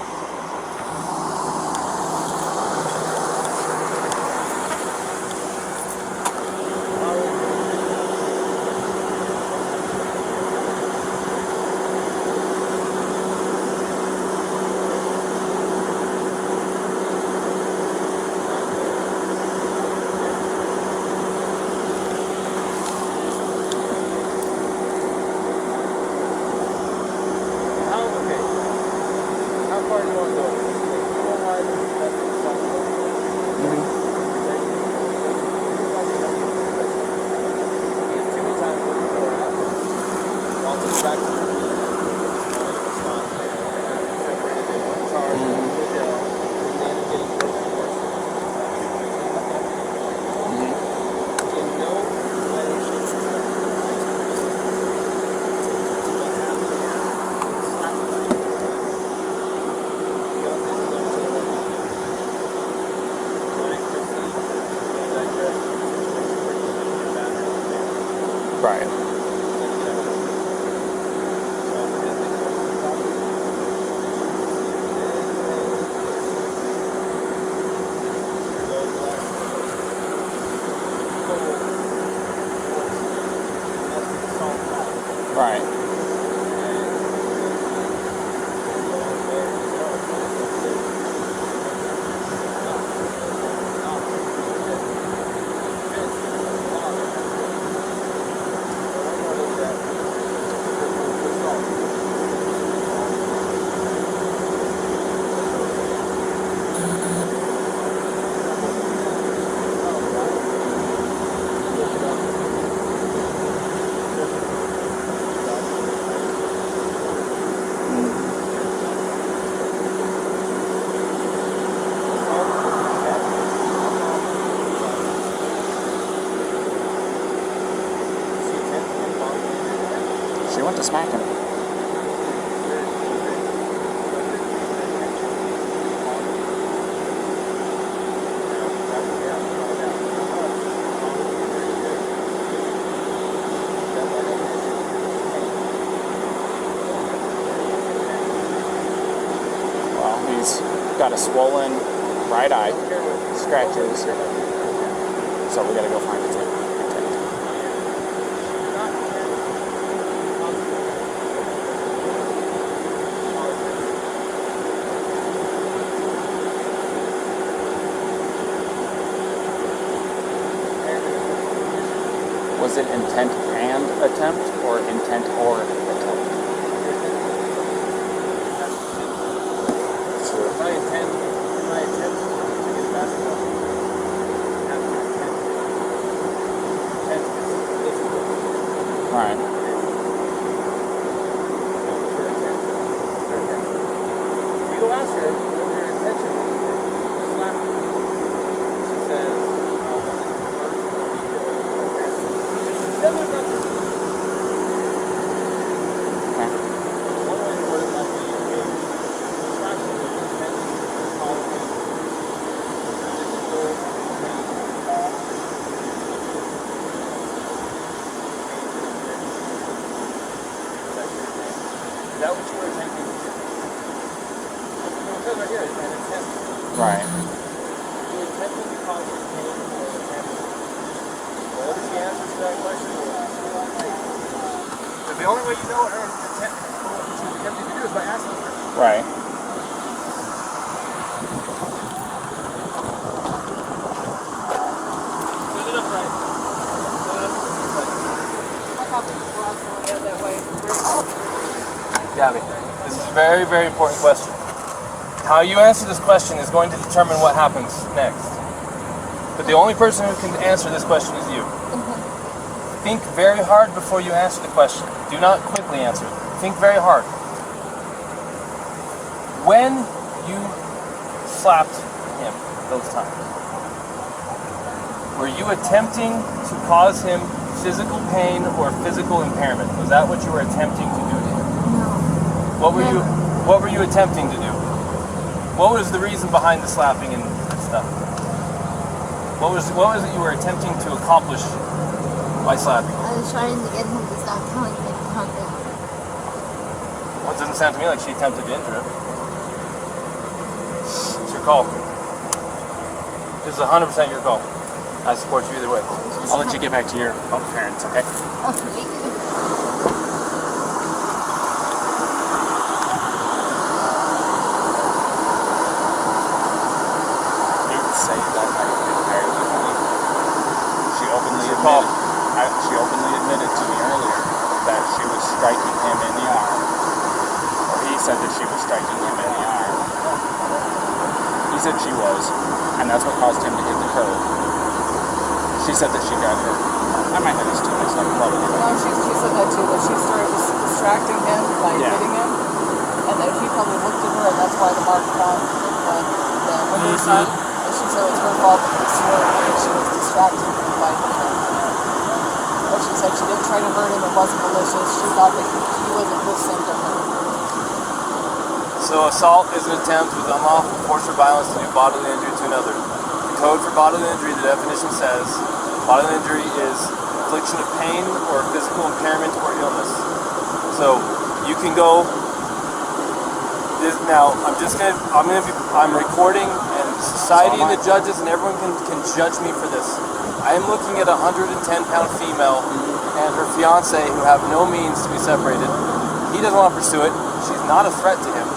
How far do you want Right. Right. She went to smack him. Well, he's got a swollen right eye, scratches, so we gotta go find the tip. Was it intent and attempt, or intent or attempt? My intent to get basketball. Right. You go ask her what her intention is. Slap her. She says, is that what you were attempting to do? It says right here, it's an intent. Right. You attempted to cause her pain or attempted. Whatever she answers to that question, because the only way you know what her intent, what she was attempting to do is by asking her. Right. Put it up right. Put it up that way. Gabby, this is a very, very important question. How you answer this question is going to determine what happens next. But the only person who can answer this question is you. Think very hard before you answer the question. Do not quickly answer it. Think very hard. When you slapped him those times, were you attempting to cause him physical pain or physical impairment? Was that what you were attempting to do to him? What were you attempting to do? What was the reason behind the slapping and stuff? What was it you were attempting to accomplish by slapping? I was trying to get him to stop telling me to calm down. Well, it doesn't sound to me like she attempted to injure him. It's your call. This is 100% your call. I support you either way. I'll let you get back to your parents, okay? Oh, thank you. Say that I entirely believe. She openly admitted to me earlier that she was striking him in the arm. Or he said that she was striking him in the arm. He said she was, and that's what caused him to hit the curb. She said that she got hurt. My head is too much like probably. No, she said that too, that she started distracting him by hitting him, and then he probably looked at her, and that's why the mark on the window side. And she said it was her fault because she was distracting him by hitting him. But she said she didn't try to hurt him, it wasn't malicious, she thought that he wasn't listening to her. So assault is an attempt with unlawful force or violence to do bodily injury to another. The code for bodily injury, the definition says, bodily injury is infliction infliction of pain or physical impairment or illness. So you can go. Now I'm recording, and society and the judges and everyone can judge me for this. I am looking at a 110-pound female and her fiance who have no means to be separated. He doesn't want to pursue it. She's not a threat to him,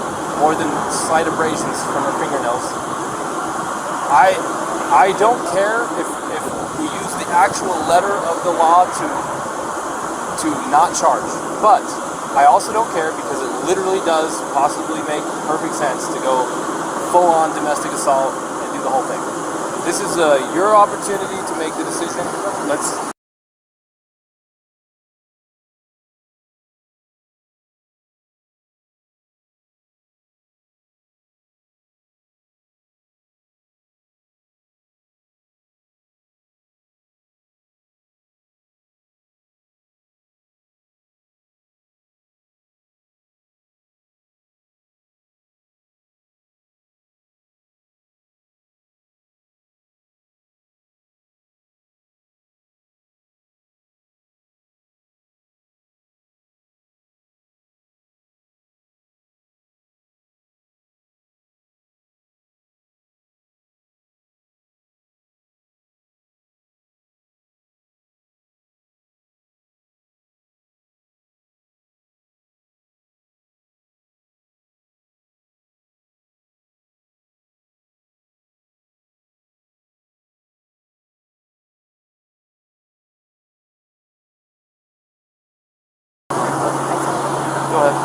more than slight abrasions from her fingernails. I don't care if we use the actual letter of the law to not charge, but I also don't care because it literally does possibly make perfect sense to go full-on domestic assault and do the whole thing. This is your opportunity to make the decision. Let's. Go ahead.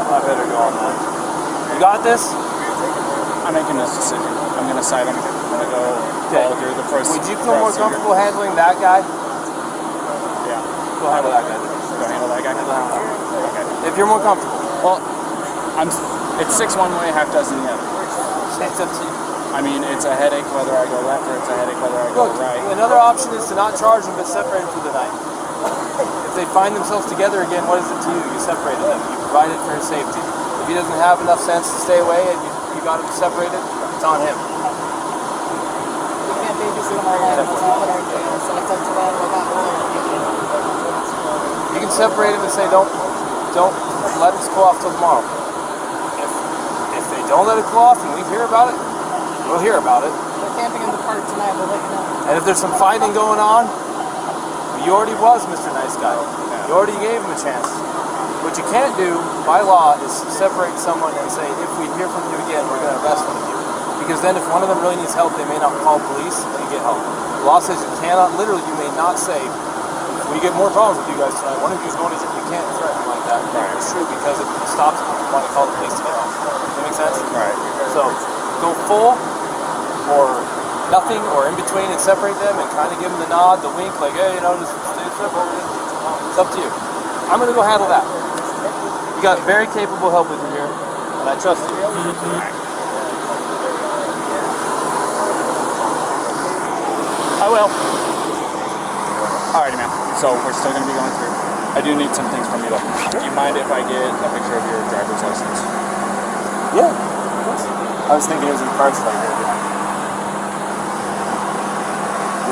I better go on that. You got this? I'm making this decision. I'm going to side him. I'm going to go follow through the process. Would you feel more comfortable handling that guy? Yeah. Go handle that guy. Go handle that guy? Okay. If you're more comfortable. Well, it's 6 one way, half dozen the other. It's up to you. I mean, it's a headache whether I go left or it's a headache whether I go Look, right. another option is to not charge them but separate them for the night. If they find themselves together again, what is it to you? You separated them. You provided for his safety. If he doesn't have enough sense to stay away and you got him separated, it's on him. We can't babysit them all night unless we put our jail, so it's up to them. We're not willing to do it. You can separate him and say, don't let it cool off till tomorrow. If they don't let it cool off and we hear about it, we'll hear about it. They're camping in the park tonight, we'll let you know. And if there's some fighting going on, you already was Mr. Nice Guy. You already gave him a chance. What you can't do, by law, is separate someone and say, if we hear from you again, we're going to arrest one of you. Because then if one of them really needs help, they may not call police and get help. The law says you cannot, literally, you may not say, if we get more problems with you guys tonight, one of you is going to jail. You can't threaten like that. Right. It's true because it stops people from wanting to call the police to get help. Does that make sense? Right. So, go full or nothing or in between and separate them and kind of give them the nod, the wink, like, hey, just stay separated. It's up to you. I'm going to go handle that. You got very capable help with you here, and I trust you. I will. Alrighty, man. So we're still going to be going through. I do need some things from you, though. Do you mind if I get a picture of your driver's license? Yeah, of course. I was thinking it was in parts like that.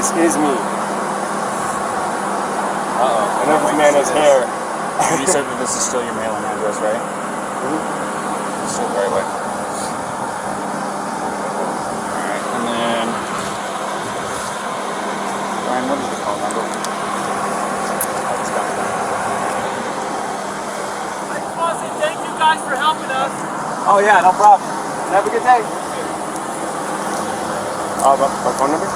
This is me. I know this man has hair. You said that this is still your mailing address, right? Mm-hmm. Still the right way. Alright, and then... Ryan, what is your phone number? I just want to say thank you guys for helping us. Oh yeah, no problem. Have a good day. My phone number?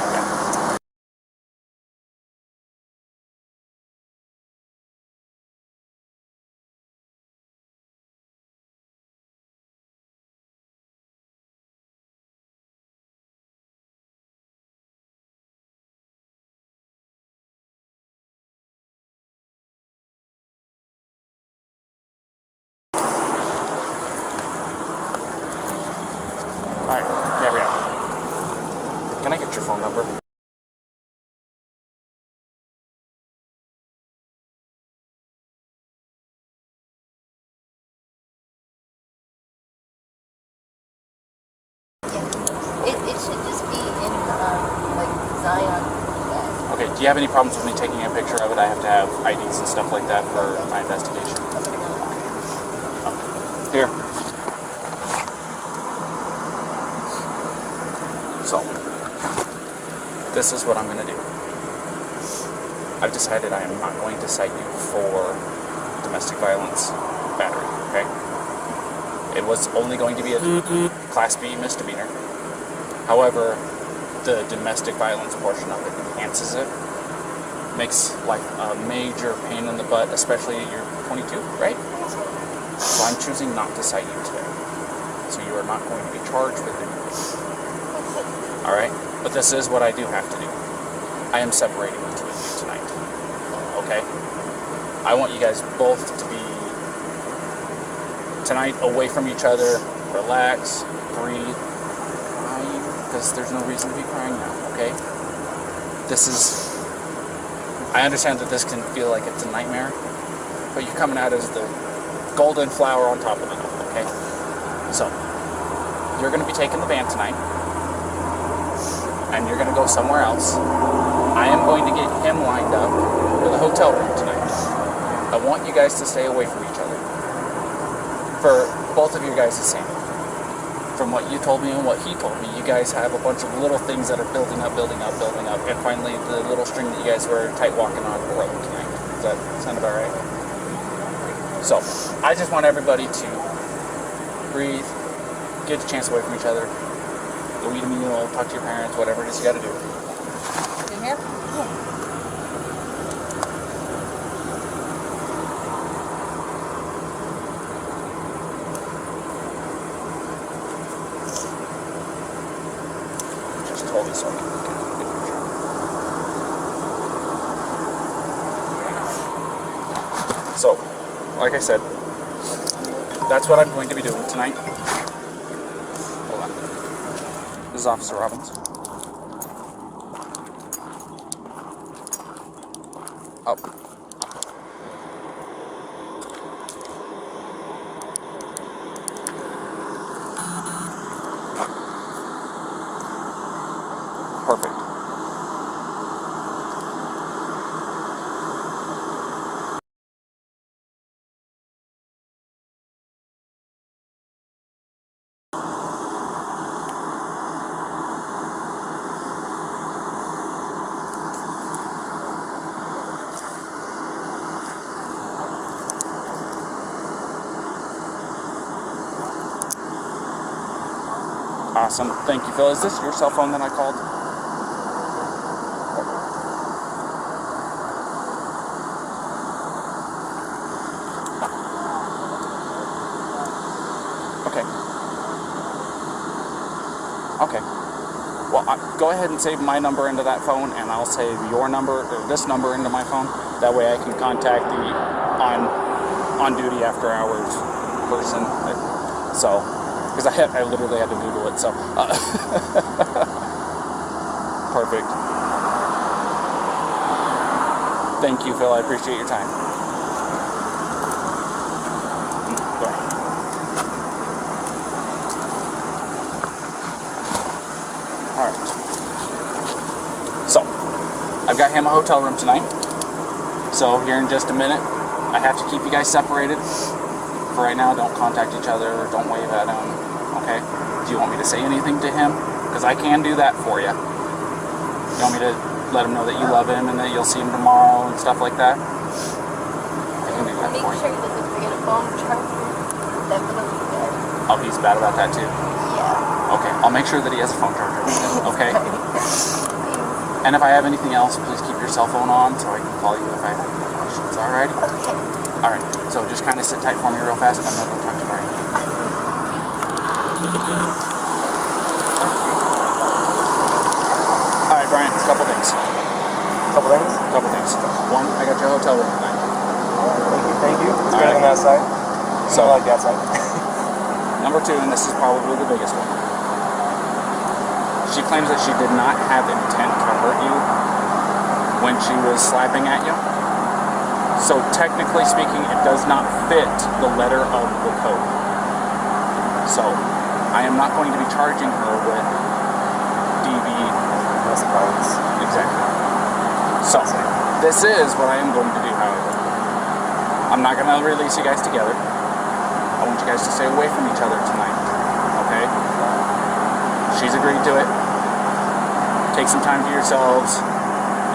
Alright, yeah, we are. Can I get your phone number? planning on doing that. Okay, do you have any problems with me taking a picture of it? I have to have IDs and stuff like that for my investigation. Here. So, this is what I'm going to do. I've decided I am not going to cite you for domestic violence battery, okay? It was only going to be a Class B misdemeanor. However, the domestic violence portion of it enhances it. Makes life a major pain in the butt, especially you're 22, right? So I'm choosing not to cite you today. So you are not going to be charged with anything. Alright? But this is what I do have to do. I am separating the two of you tonight. Okay? I want you guys both to be tonight away from each other, relax, breathe, crying, because there's no reason to be crying now, okay? This is, I understand that this can feel like it's a nightmare, but you're coming out as the golden flower on top of it, okay? So, you're going to be taking the van tonight, and you're going to go somewhere else. I am going to get him lined up for the hotel room tonight. I want you guys to stay away from each other. For both of you guys' sake. From what you told me and what he told me, you guys have a bunch of little things that are building up, and finally the little string that you guys were tight walking on broke tonight. Does that sound about right? So, I just want everybody to breathe, get a chance away from each other, go eat a meal, talk to your parents, whatever it is you gotta do. In here? Just told me so I can get a good picture. So, like I said, that's what I'm going to be doing tonight. Hold on. This is Officer Robbins. Up. Perfect. Awesome. Thank you, Phil. Is this your cell phone that I called? Okay. Okay. Well, go ahead and save my number into that phone, and I'll save your number, or this number, into my phone. That way I can contact the on-duty after-hours person. So, because I literally had to Google it, so. Perfect. Thank you, Phil. I appreciate your time. Go ahead. Alright. So, I've got him a hotel room tonight. So, here in just a minute, I have to keep you guys separated. For right now, don't contact each other, don't wave at him, okay? Do you want me to say anything to him? Because I can do that for you. You want me to let him know that you love him and that you'll see him tomorrow and stuff like that? I can do that Make for you. sure he doesn't forget a phone charger. Definitely there. Oh, he's bad about that too? Yeah. Okay, I'll make sure that he has a phone charger with him, okay? And if I have anything else, please keep your cell phone on so I can call you if I have any questions, alrighty? Okay. Alright, so just kind of sit tight for me real fast and I'm going to go talk to Brian. Alright, Brian, a couple things. Couple things. One, I got your hotel room tonight. Thank you. It's All better right. than that side. So, I like that side. number two, and this is probably the biggest one. She claims that she did not have intent to hurt you when she was slapping at you. So technically speaking, it does not fit the letter of the code. So I am not going to be charging her with DV. Domestic violence. Exactly. So, this is what I am going to do, however. I'm not going to release you guys together. I want you guys to stay away from each other tonight. Okay? She's agreed to it. Take some time to yourselves.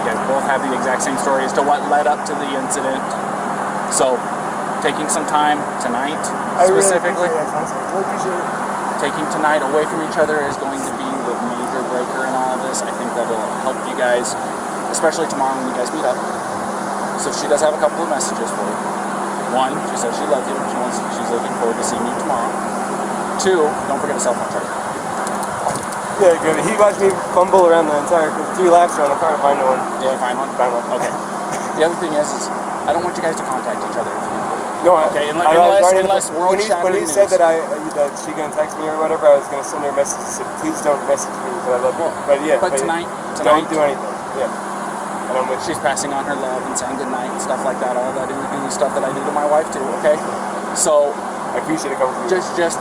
You guys both have the exact same story as to what led up to the incident. So, taking some time tonight, specifically, Really appreciate it. taking tonight away from each other is going to be the major breaker in all of this. I think that will help you guys, especially tomorrow when you guys meet up. So she does have a couple of messages for you. One, she says she loves you. She's looking forward to seeing you tomorrow. Two, don't forget a cell phone charger. Yeah, good. He watched me fumble around the entire 3 laps around the car to find one. Did you find one? Find one. Okay. The other thing is I don't want you guys to contact each other. No, Okay, when unless world-shattering he said news. that she gonna text me or whatever, I was gonna send her a message and say, please don't message me because I love you. But yeah, But tonight, don't do anything. Yeah. And I'm with you. she's passing on her love and saying goodnight and stuff like that. All that inner stuff that I do to my wife too. Okay, so I appreciate it coming from you. just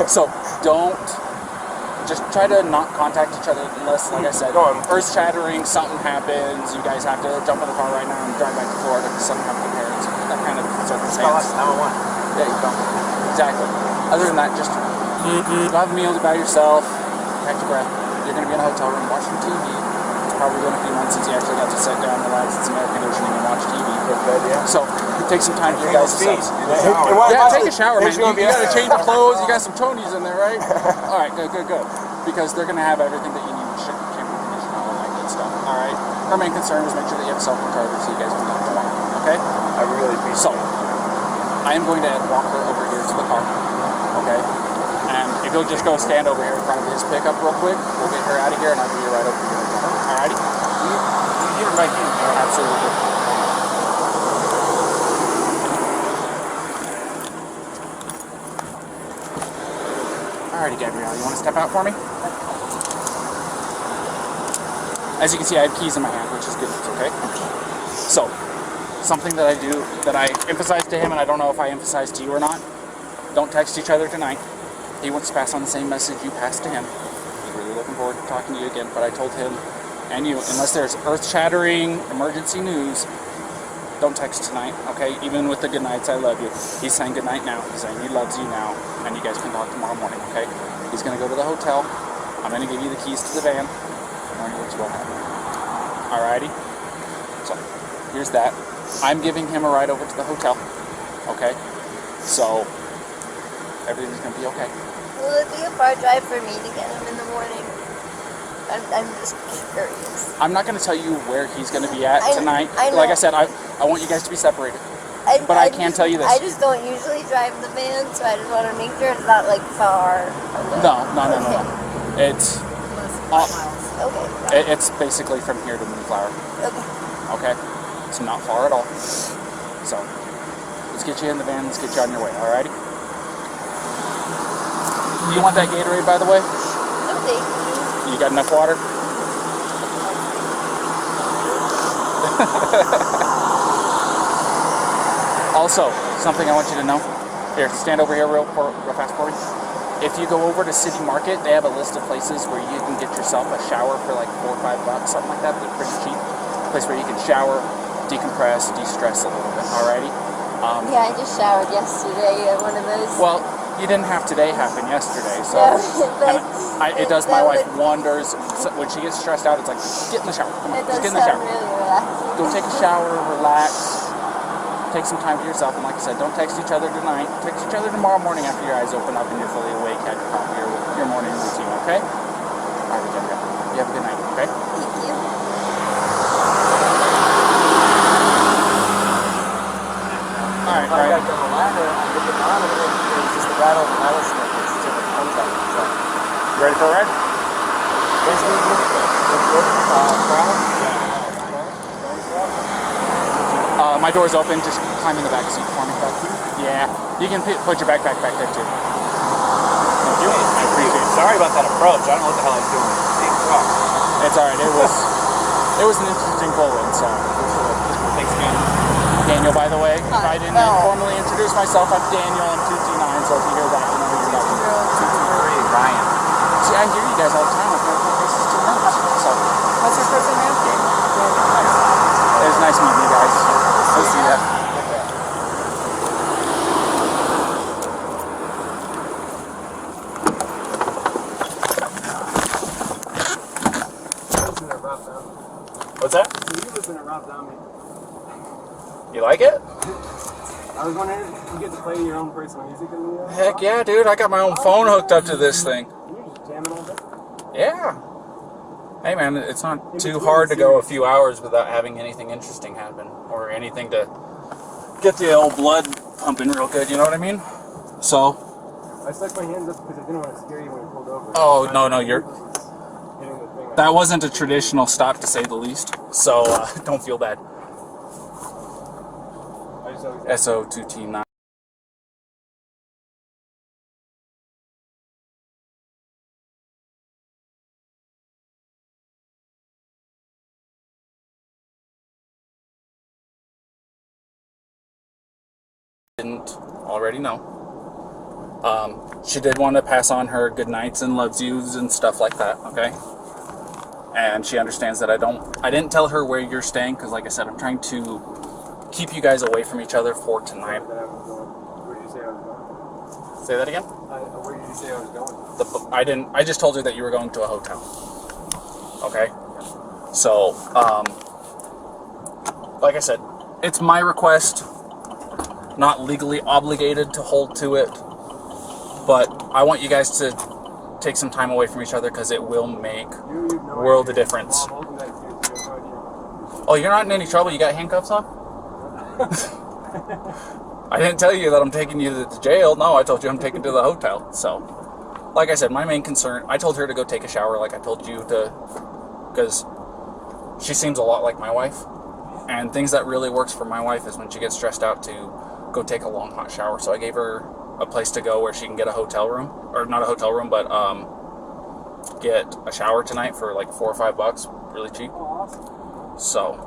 so don't. Just try to not contact each other unless, like I said, earth-shattering, something happens, you guys have to jump in the car right now and drive back to Florida because something happened to parents, that kind of circumstance. Number one. There you go. Exactly. Other than that, just have a meal by yourself, catch your breath. You're going to be in a hotel room watching TV. It's probably been a few months since you actually got to sit down, relax, in some air conditioning, and watch TV. So take some time for you guys to Yeah, take a shower, man. You got to change your clothes. You got some chonies in there, right? All right, good. Because they're going to have everything that you need, shampoo, conditioner, all that good stuff. All right. Her main concern is make sure that you have a cell phone charger so you guys can talk tomorrow. Okay? I really appreciate it. I am going to walk her over here to the car. Okay? And if you'll just go stand over here in front of his pickup real quick, we'll get her out of here and I'll give you a ride over here. Alrighty? You get it right here. Absolutely. Alrighty, Gabrielle, you want to step out for me? As you can see, I have keys in my hand, which is good news, okay? So, something that I do, that I emphasize to him, and I don't know if I emphasize to you or not, don't text each other tonight. He wants to pass on the same message you passed to him. He's really looking forward to talking to you again, but I told him and you, unless there's earth-shattering emergency news, don't text tonight, okay? Even with the good nights, I love you. He's saying good night now. He's saying he loves you now, and you guys can talk tomorrow morning, okay? He's going to go to the hotel. I'm going to give you the keys to the van. And what you will have. Alrighty? So, here's that. I'm giving him a ride over to the hotel, okay? So, everything's going to be okay. Will it be a far drive for me to get him in the morning? I'm just curious. I'm not going to tell you where he's going to be at tonight. I know. Like I said, I want you guys to be separated. But I can tell you this. I just don't usually drive the van, so I just want to make sure it's not like far away. No. It's Okay. it's basically from here to Moonflower. Okay. Okay? It's not far at all. So, let's get you in the van. Let's get you on your way. Alrighty? You want that Gatorade, by the way? Okay. You got enough water? Also, something I want you to know. Here, stand over here real fast for me. If you go over to City Market, they have a list of places where you can get yourself a shower for like $4 or $5, something like that. They're pretty cheap. A place where you can shower, decompress, de-stress a little bit. Alrighty? Yeah, I just showered yesterday at one of those. Well, you didn't have today happen yesterday, so it does my wife wonders. So when she gets stressed out, it's like, get in the shower. Come on, just get in the shower. Really relaxing. Go take a shower, relax, take some time to yourself, and like I said, don't text each other tonight. Text each other tomorrow morning after your eyes open up and you're fully awake, had your coffee, your morning routine, okay? All right, Gabrielle. You have a good night, okay? Thank you. All right. I got the ladder, I get the bottom, and it was just the rattlesnake. It's just a contact. So, You ready for a ride? My door's open. Just climb in the back seat for me. Yeah, you can put your backpack back there too. Thank you. I appreciate it. Sorry about that approach. I don't know what the hell I was doing. Big truck. It's all right. It was an interesting pull-in. So, Thanks, man. Daniel, by the way, if I didn't formally introduce myself, I'm Daniel. I'm 229. So if you hear that, you know who you're talking to. 223, Ryan. See, I hear you guys all the time. I've got places to run. So. What's your first name? It was nice meeting you guys. We'll see ya. What's that? You listen to Rob Zombie. You like it? I was wondering if you get to play your own personal music in the Heck yeah, dude. I got my own phone hooked up to this thing. You're just jamming all day. Yeah. Hey man, it's not too hard to go a few hours without having anything interesting happen or anything to get the old blood pumping real good, you know what I mean? So. I stuck my hands up because I didn't want to scare you when you pulled over. Oh, no, you're. That wasn't a traditional stop to say the least, so don't feel bad. SO2T9. Didn't already know. She did want to pass on her good nights and loves yous and stuff like that, okay? And she understands that I didn't tell her where you're staying because, like I said, I'm trying to keep you guys away from each other for tonight. Where did you say I was going? Say that again? Where did you say I was going? I just told her that you were going to a hotel. Okay? So, like I said, it's my request, not legally obligated to hold to it, but I want you guys to take some time away from each other because it will make world of difference. Oh, you're not in any trouble? You got handcuffs on? I didn't tell you that I'm taking you to the jail. No, I told you I'm taking you to the hotel. So, like I said, my main concern, I told her to go take a shower like I told you to, because she seems a lot like my wife. And things that really works for my wife is when she gets stressed out to go take a long hot shower. So I gave her a place to go where she can get a hotel room, or not a hotel room, but get a shower tonight for like $4 or $5, really cheap. Oh, awesome. So,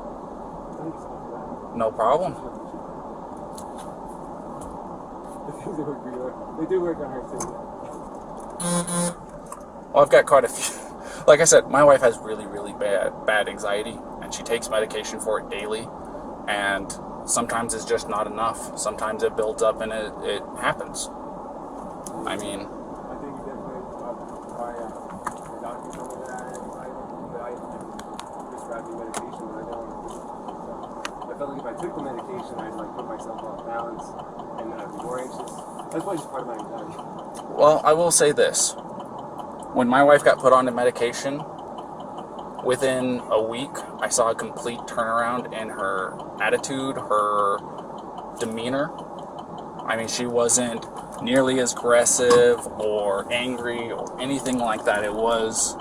no problem. They do work on her too. Well, I've got quite a few. Like I said, my wife has really, really bad anxiety, and she takes medication for it daily, and sometimes it's just not enough. Sometimes it builds up and it happens. I mean, I think definitely my doctor told me that I prescribed me medication, but I don't. I felt like if I took the medication, I'd like put myself off balance, and then I'd be more anxious. That's why it's part of my anxiety. well, I will say this. When my wife got put on the medication, within a week, I saw a complete turnaround in her attitude, her demeanor. I mean, she wasn't nearly as aggressive or angry or anything like that. It was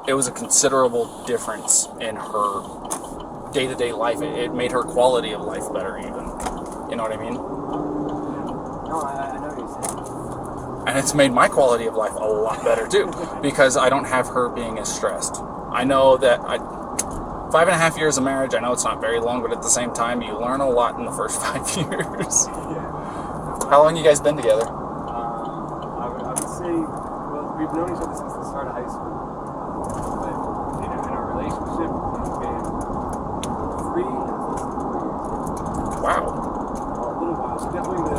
a considerable difference in her day-to-day life. It made her quality of life better even. You know what I mean? No, I know what you're saying. And it's made my quality of life a lot better too, because I don't have her being as stressed. I know that 5.5 years of marriage, I know it's not very long, but at the same time, you learn a lot in the first 5 years. How long you guys been together? I would say, well, we've known each other since the start of high school. But in our relationship, it's been 3 and close to 4 years. Wow. A little while. So definitely the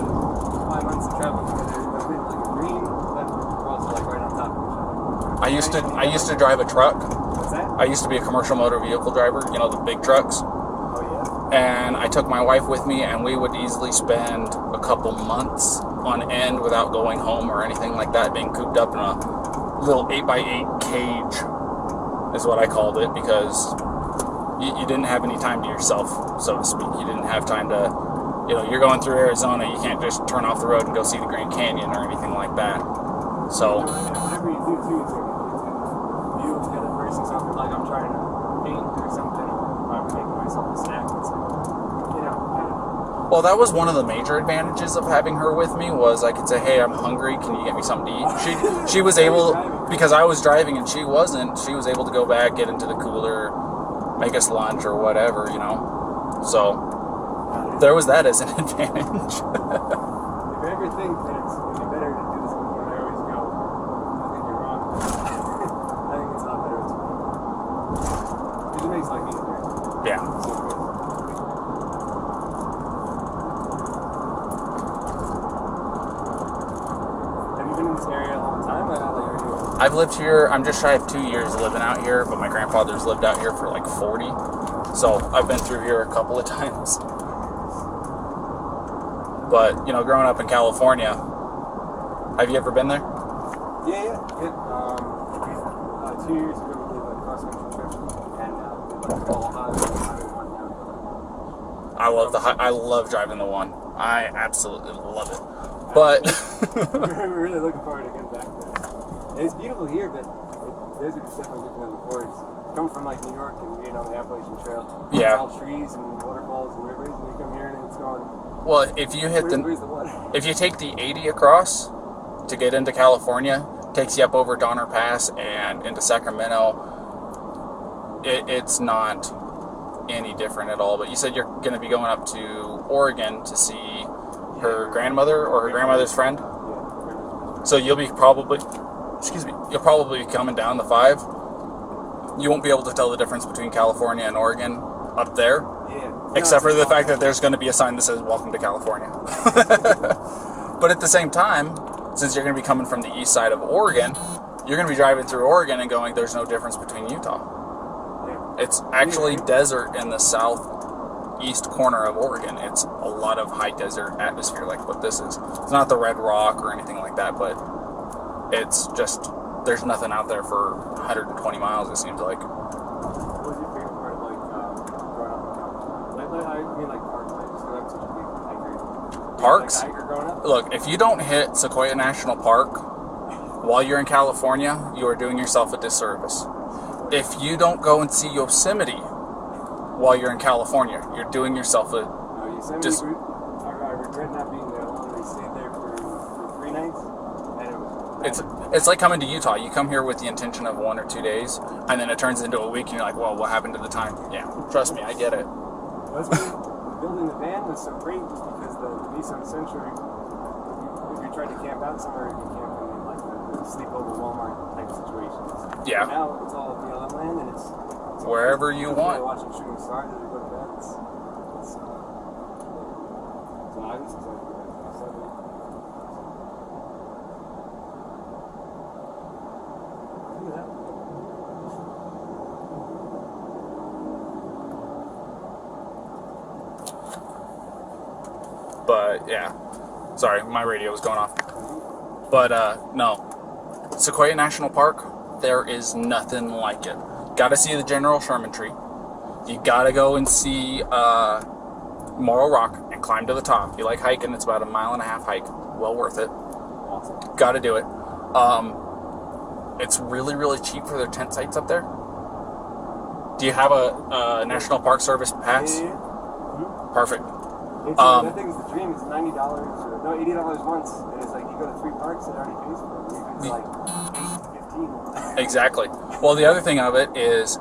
5 months of traveling together, I've been like green, but we're also like right on top of each other. I used to drive a truck. What's that? I used to be a commercial motor vehicle driver, you know, the big trucks. Oh, yeah? And I took my wife with me, and we would easily spend a couple months on end without going home or anything like that, being cooped up in a little 8x8 cage is what I called it, because you didn't have any time to yourself, so to speak. You didn't have time to, you know, you're going through Arizona, you can't just turn off the road and go see the Grand Canyon or anything like that. So, Whatever you do too, it's you the other person, something like I'm trying to paint or something, or I'm making myself a snack. It's like, you know, I don't know. well, that was one of the major advantages of having her with me, was I could say, hey, I'm hungry, can you get me something to eat? She was able, because I was driving and she wasn't, she was able to go back, get into the cooler, make us lunch or whatever, you know. So, there was that as an advantage. If you ever think that it'd be better to do this before I always go, I think you're wrong. I think it's a lot better to everybody's like me there. Yeah. So good. Have you been in this area a long time? Or how long are you? I've lived here, I'm just shy of 2 years living out here, but my grandfather's lived out here for like 40. So I've been through here a couple of times. But, you know, growing up in California, have you ever been there? Yeah. 2 years ago, we did a cross-country trip, and we went all I love driving the one. I absolutely love it. But we're really looking forward to getting back there. And it's beautiful here, but those are just definitely different than the forest. Come from like New York and the Appalachian Trail. Yeah. It's all trees and waterfalls and rivers, and you come here and it's going. well, if you hit Where's the water? if you take the 80 across to get into California, takes you up over Donner Pass and into Sacramento. It's not any different at all. But you said you're going to be going up to Oregon to see her grandmother or her grandmother's friend. Yeah. So you'll probably be coming down the 5. You won't be able to tell the difference between California and Oregon up there, Yeah. except for the fact that there's going to be a sign that says "Welcome to California." But at the same time, since you're going to be coming from the east side of Oregon, you're going to be driving through Oregon and going, "There's no difference between Utah." Yeah. It's actually desert in the southeast corner of Oregon. It's a lot of high desert atmosphere like what this is. It's not the Red Rock or anything like that, but it's just, there's nothing out there for 120 miles, it seems like. What was your favorite part of like growing up in California? I mean like parks. I just I'm such a big hiker. Parks? Like a hiker growing up? Look, if you don't hit Sequoia National Park while you're in California, you are doing yourself a disservice. If you don't go and see Yosemite while you're in California, you're doing yourself a... Yosemite, Just- I regret not being there alone. We stayed there for 3 nights, and it was It's like coming to Utah. You come here with the intention of 1 or 2 days, and then it turns into a week, and you're like, well, what happened to the time? Yeah, trust me, I get it. That's why building the van was so great, just because the Nissan Sentra, if you tried to camp out somewhere, you can camp in like the sleepover Walmart type situations. Yeah. Now it's all BLM land, and it's Wherever you want. Watching shooting stars as we go to bed. So I was excited to go back to Look at that. But, yeah. Sorry, my radio was going off. But, no. Sequoia National Park, there is nothing like it. Gotta see the General Sherman tree. You gotta go and see Morro Rock and climb to the top. If you like hiking, it's about a 1.5 mile hike. Well worth it. Awesome. Gotta do it. It's really, really cheap for their tent sites up there. Do you have a National Park Service pass? Yeah. Perfect. It's, that thing's the dream. It's $90 or no, $80 once, and it's like you go to 3 parks, it already pays for it. It's like 8 to 15. Exactly. Well, the other thing of it is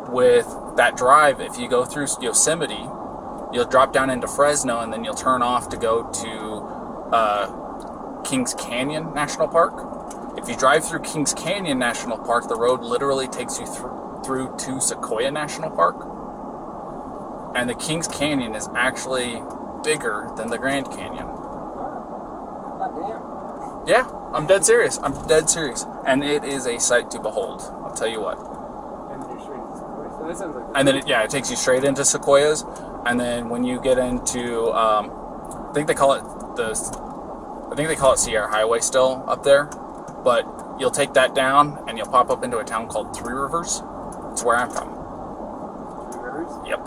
with that drive, if you go through Yosemite, you'll drop down into Fresno, and then you'll turn off to go to Kings Canyon National Park. If you drive through Kings Canyon National Park, the road literally takes you through to Sequoia National Park. And the Kings Canyon is actually bigger than the Grand Canyon. Yeah, I'm dead serious. And it is a sight to behold. I'll tell you what. And then you're straight into Sequoia. So that sounds like And then it takes you straight into Sequoias. And then when you get into, I think they call it Sierra Highway still up there. But you'll take that down and you'll pop up into a town called Three Rivers. It's where I'm from. Three Rivers? Yep.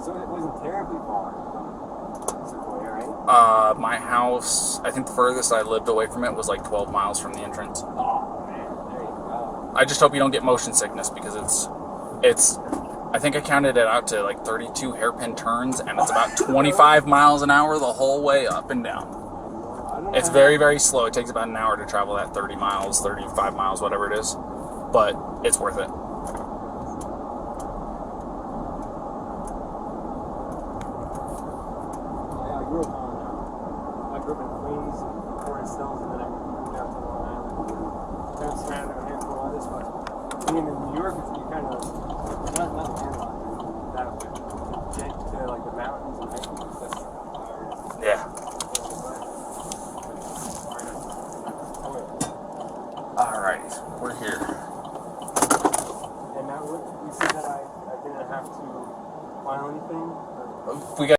So it wasn't terribly far from Sequoia, right? My house, I think the furthest I lived away from it was like 12 miles from the entrance. Oh, man. There you go. I just hope you don't get motion sickness because it's I think I counted it out to like 32 hairpin turns, and it's about 25 miles an hour the whole way up and down. It's very, very slow. It takes about an hour to travel that 30 miles, 35 miles, whatever it is. But it's worth it. I grew up in Queens and Forest Hills, and then I moved out to Long Island. And I was surrounded with a handful of other spots. being in New York, it's you kind of not landlocked. That would get to like the mountains and hiking. That's Yeah. Alright, we're here. And now you see that I didn't have to file anything. We got.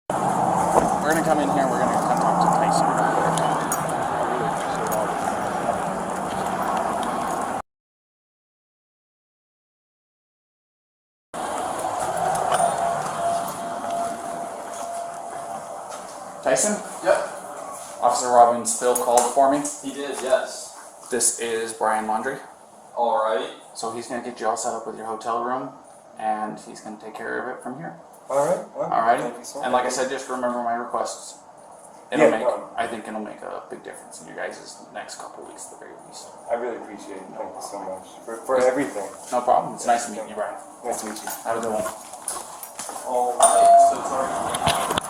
We're gonna come in here. We're gonna come talk to Tyson real quick. Tyson? Yep, Officer Robin Spill called for me. he did, yes. This is Brian Laundrie. Alrighty. So he's gonna get you all set up with your hotel room, and he's gonna take care of it from here. All right. Well, Alrighty? Thank you so much. And like I said, just remember my requests. It'll Yeah, make, no. I think it'll make a big difference in your guys' next couple weeks at the very least. I really appreciate it. Thank you so much for everything. No problem. It's nice to meet you, Brian. Nice to meet you. Have a good one. Alright, so it's already